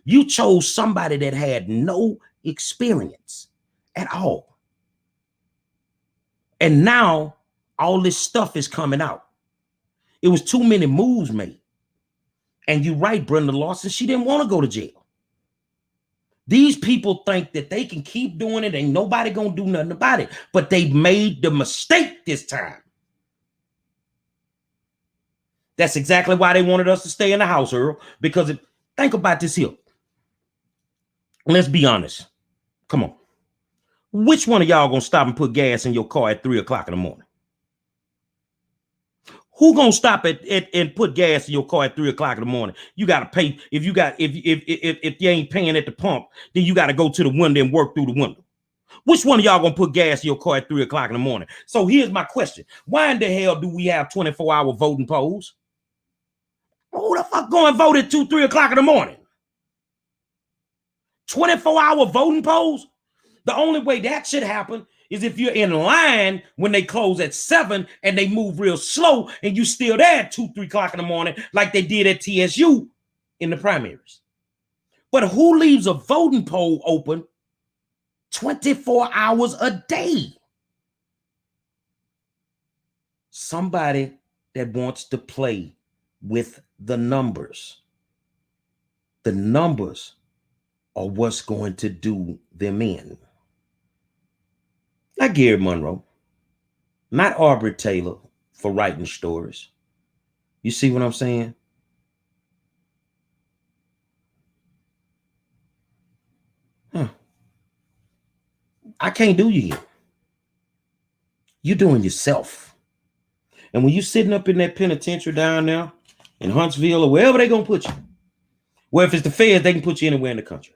S1: You chose somebody that had no experience at all. And now all this stuff is coming out. It was too many moves made. And you're right, Brenda Lawson, she didn't want to go to jail. These people think that they can keep doing it. Ain't nobody gonna do nothing about it. But they made the mistake this time. That's exactly why they wanted us to stay in the house, Earl. Because think about this here. Let's be honest. Come on. Which one of y'all gonna stop and put gas in your car at 3 o'clock in the morning? Who gonna stop and put gas in your car at 3 o'clock in the morning? You gotta pay. If you ain't paying at the pump, then you gotta go to the window and work through the window. Which one of y'all gonna put gas in your car at 3 o'clock in the morning? So here's my question: why in the hell do we have 24-hour voting polls? Who the fuck go and vote at 2, 3 o'clock in the morning? 24-hour voting polls? The only way that should happen is if you're in line when they close at 7 and they move real slow and you still there at 2, 3 o'clock in the morning like they did at TSU in the primaries. But who leaves a voting poll open 24 hours a day? Somebody that wants to play with the numbers. The numbers are what's going to do them in. Not Gary Monroe, not Aubrey Taylor for writing stories. You see what I'm saying? I can't do you here. You're doing yourself. And when you're sitting up in that penitentiary down there in Huntsville or wherever they're going to put you, well, if it's the feds, they can put you anywhere in the country.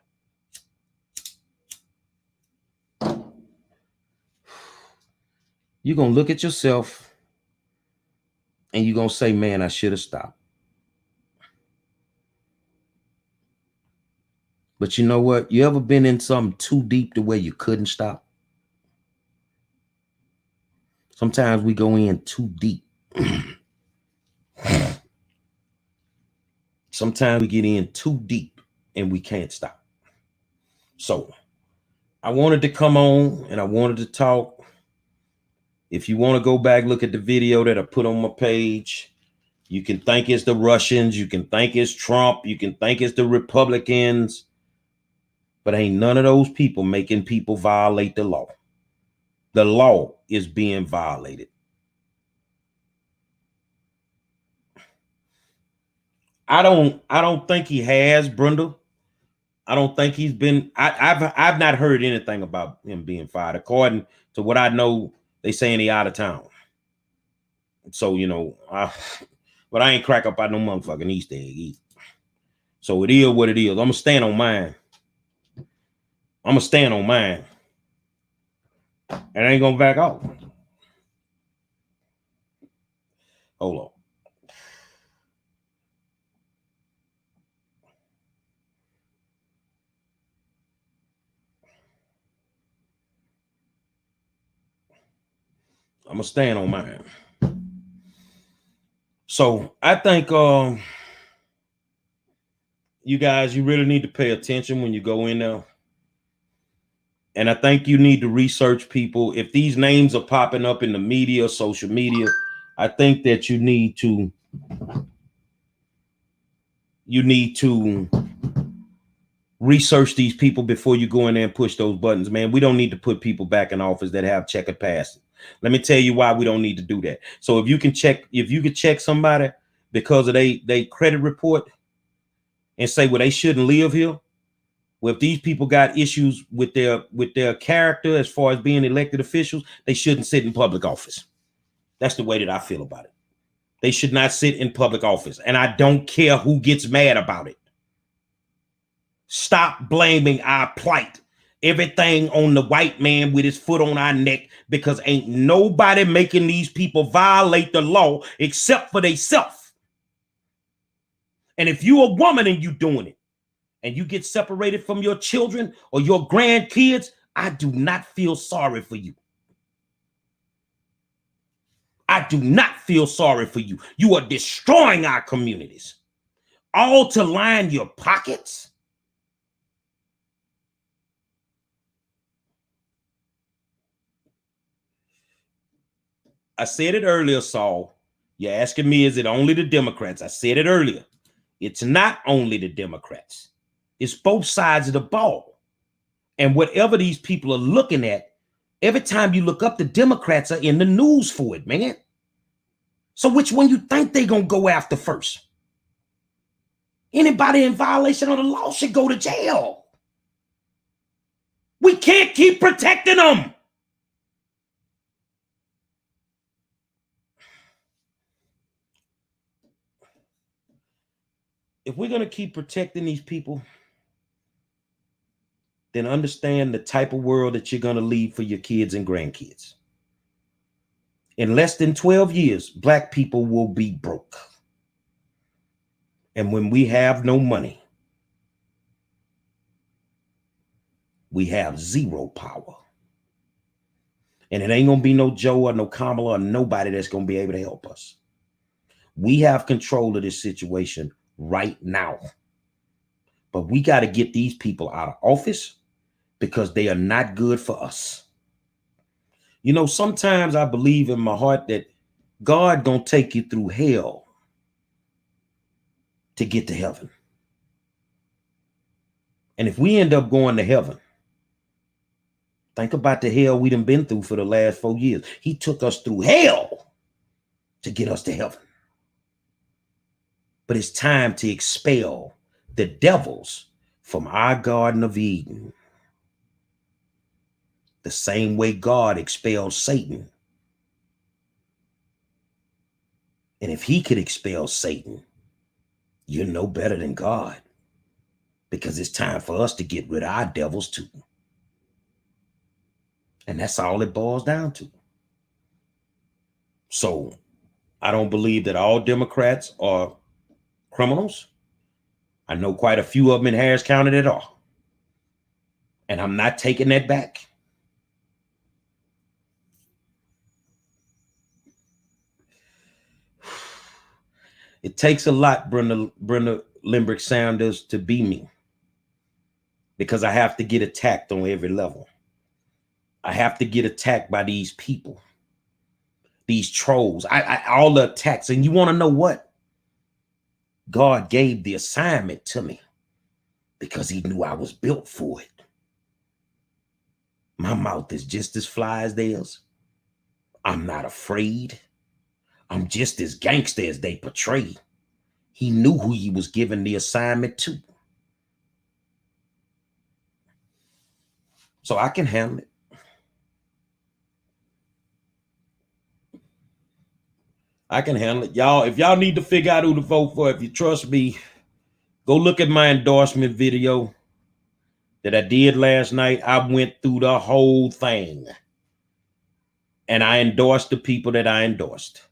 S1: You're going to look at yourself and you're going to say, man, I should have stopped. But you know what? You ever been in something too deep to where you couldn't stop? Sometimes we go in too deep. Sometimes we get in too deep and we can't stop. So I wanted to come on and I wanted to talk. If you want to go back, look at the video that I put on my page. You can think it's the Russians. You can think it's Trump. You can think it's the Republicans. But ain't none of those people making people violate the law. The law is being violated. I don't think he has, Brenda. I don't think he's been. I've not heard anything about him being fired. According to what I know, they saying he out of town. So but I ain't crack up out no motherfucking Easter egg either. So it is what it is. I'm gonna stand on mine. And I ain't gonna back off. Hold on. I'm gonna stand on mine. So I think you guys, you really need to pay attention when you go in there. And I think you need to research people. If these names are popping up in the media, social media, I think that you need to research these people before you go in there and push those buttons, man. We don't need to put people back in office that have checkered past. Let me tell you why we don't need to do that. So if you could check somebody because of they credit report and say, well, they shouldn't live here. Well, if these people got issues with their character as far as being elected officials, they shouldn't sit in public office. That's the way that I feel about it. They should not sit in public office. And I don't care who gets mad about it. Stop blaming our plight. Everything on the white man with his foot on our neck, because ain't nobody making these people violate the law except for theyself. And if you a woman and you doing it, and you get separated from your children or your grandkids, I do not feel sorry for you. I do not feel sorry for you. You are destroying our communities, all to line your pockets. I said it earlier, Saul. You're asking me, is it only the Democrats? I said it earlier. It's not only the Democrats. It's both sides of the ball. And whatever these people are looking at, every time you look up, the Democrats are in the news for it, man. So which one you think they're going to go after first? Anybody in violation of the law should go to jail. We can't keep protecting them. If we're going to keep protecting these people, then understand the type of world that you're going to leave for your kids and grandkids. In less than 12 years, Black people will be broke. And when we have no money, we have zero power. And it ain't going to be no Joe or no Kamala or nobody that's going to be able to help us. We have control of this situation right now. But we got to get these people out of office because they are not good for us. You know, sometimes I believe in my heart that God gonna take you through hell to get to heaven. And if we end up going to heaven, think about the hell we done been through for the last 4 years. He took us through hell to get us to heaven. But it's time to expel the devils from our Garden of Eden. The same way God expelled Satan. And if he could expel Satan, you're no better than God. Because it's time for us to get rid of our devils too. And that's all it boils down to. So I don't believe that all Democrats are criminals. I know quite a few of them in Harris County that are. And I'm not taking that back. It takes a lot, Brenda Limbrick Sanders, to be me. Because I have to get attacked on every level. I have to get attacked by these people. These trolls. All the attacks. And you want to know what? God gave the assignment to me because he knew I was built for it. My mouth is just as fly as theirs. I'm not afraid. I'm just as gangster as they portray. He knew who he was giving the assignment to. So I can handle it. I can handle it. Y'all, if y'all need to figure out who to vote for, if you trust me, go look at my endorsement video that I did last night. I went through the whole thing. And I endorsed the people that I endorsed.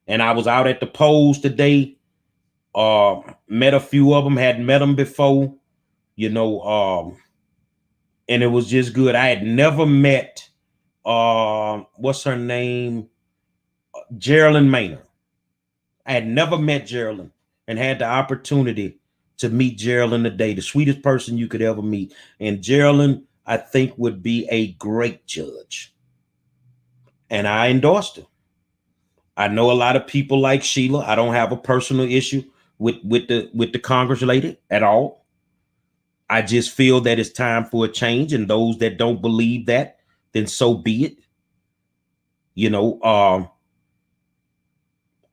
S1: And I was out at the polls today. Met a few of them, hadn't met them before, and it was just good. I had never met, what's her name? Geraldine Maynard. I had never met Geraldine and had the opportunity to meet Geraldine today, the sweetest person you could ever meet. And Geraldine, I think, would be a great judge. And I endorsed her. I know a lot of people like Sheila. I don't have a personal issue with the Congress lady at all. I just feel that it's time for a change, and those that don't believe that, then so be it.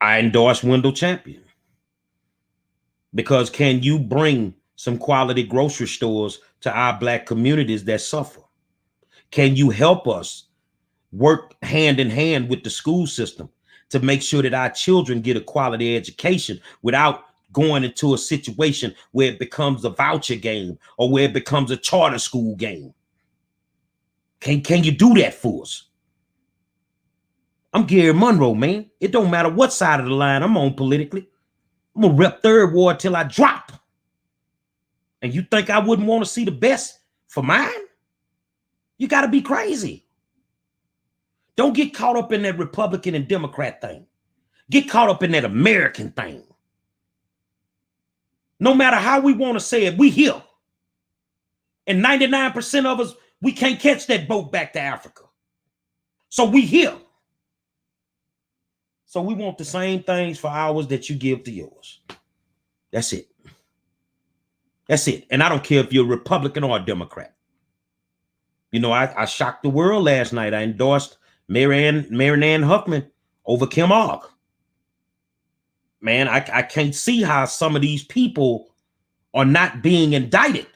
S1: I endorse Wendell Champion because can you bring some quality grocery stores to our Black communities that suffer? Can you help us work hand in hand with the school system to make sure that our children get a quality education without going into a situation where it becomes a voucher game or where it becomes a charter school game? Can you do that for us? I'm Gary Monroe, man. It don't matter what side of the line I'm on politically. I'm gonna rep third ward till I drop. And you think I wouldn't want to see the best for mine? You got to be crazy. Don't get caught up in that Republican and Democrat thing. Get caught up in that American thing. No matter how we want to say it, we here. And 99% of us, we can't catch that boat back to Africa. So we here. So we want the same things for ours that you give to yours. That's it. That's it. And I don't care if you're a Republican or a Democrat. I shocked the world last night. I endorsed Marianne Huffman over Kim Ogg. Man, I can't see how some of these people are not being indicted.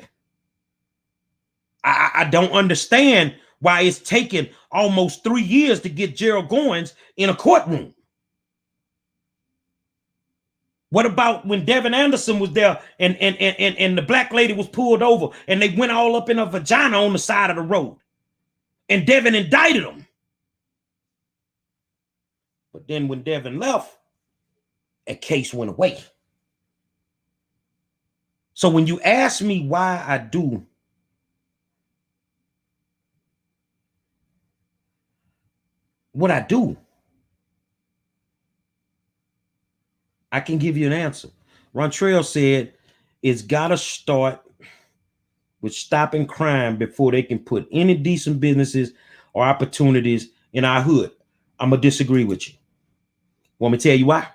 S1: I don't understand why it's taken almost 3 years to get Gerald Goins in a courtroom. What about when Devin Anderson was there and the black lady was pulled over and they went all up in her vagina on the side of the road and Devin indicted him? But then when Devin left, that case went away. So when you ask me why I do what I do, I can give you an answer. Rontrell said it's got to start with stopping crime before they can put any decent businesses or opportunities in our hood. I'm going to disagree with you. Want me to tell you why?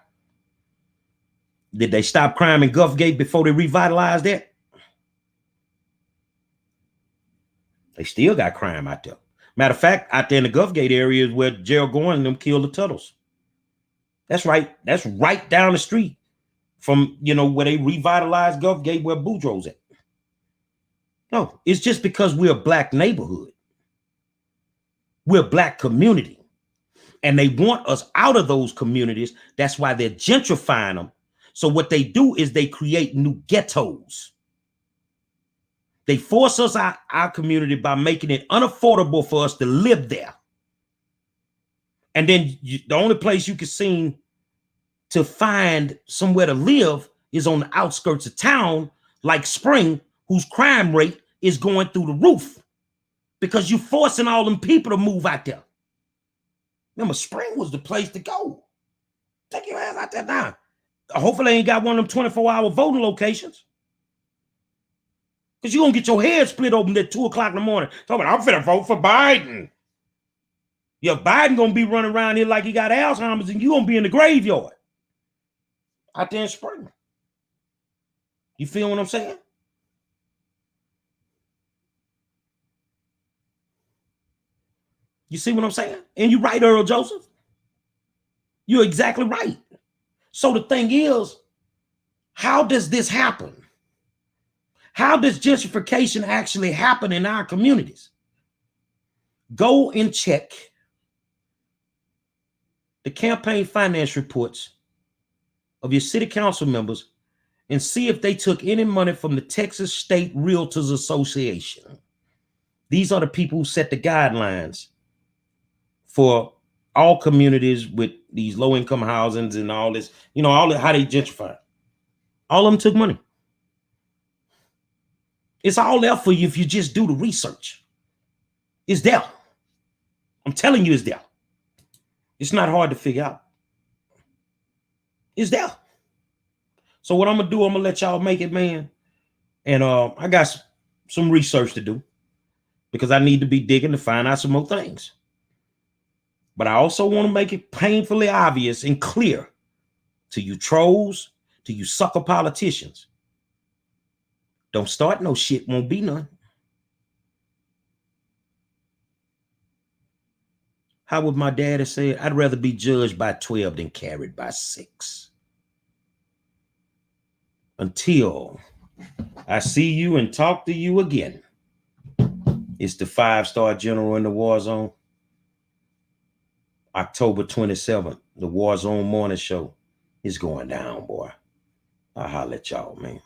S1: Did they stop crime in Gulfgate before they revitalized that? They still got crime out there. Matter of fact, out there in the Gulfgate area is where Gerald Gorn and them killed the Tuttles. That's right. That's right down the street from, where they revitalized Gulfgate, where Boudreaux's at. No, it's just because we're a black neighborhood. We're a black community. And they want us out of those communities. That's why they're gentrifying them. So what they do is they create new ghettos. They force us out our community by making it unaffordable for us to live there. And then the only place you can seem to find somewhere to live is on the outskirts of town, like Spring, whose crime rate is going through the roof because you're forcing all them people to move out there. Remember, Spring was the place to go. Take your ass out there now. Hopefully they ain't got one of them 24-hour voting locations. Because you're going to get your head split open at 2 o'clock in the morning. Talking about, I'm finna vote for Biden. Yeah, Biden going to be running around here like he got Alzheimer's and you going to be in the graveyard. Out there in Spring. You feel what I'm saying? You see what I'm saying? And you're right, Earl Joseph. You're exactly right. So the thing is, how does this happen? How does gentrification actually happen in our communities? Go and check the campaign finance reports of your city council members and see if they took any money from the Texas State Realtors Association. These are the people who set the guidelines for all communities with these low-income housings and all this, all how they gentrify. All of them took money. It's all there for you if you just do the research. It's there. I'm telling you, it's there. It's not hard to figure out. It's there. So what I'm gonna do, I'm gonna let y'all make it, man. And I got some research to do because I need to be digging to find out some more things. But I also want to make it painfully obvious and clear to you trolls, to you sucker politicians. Don't start no shit, won't be none. How would my daddy say it? I'd rather be judged by 12 than carried by 6. Until I see you and talk to you again. It's the 5-star general in the war zone. October 27th, the War Zone Morning Show is going down, boy. I'll holler at y'all, man.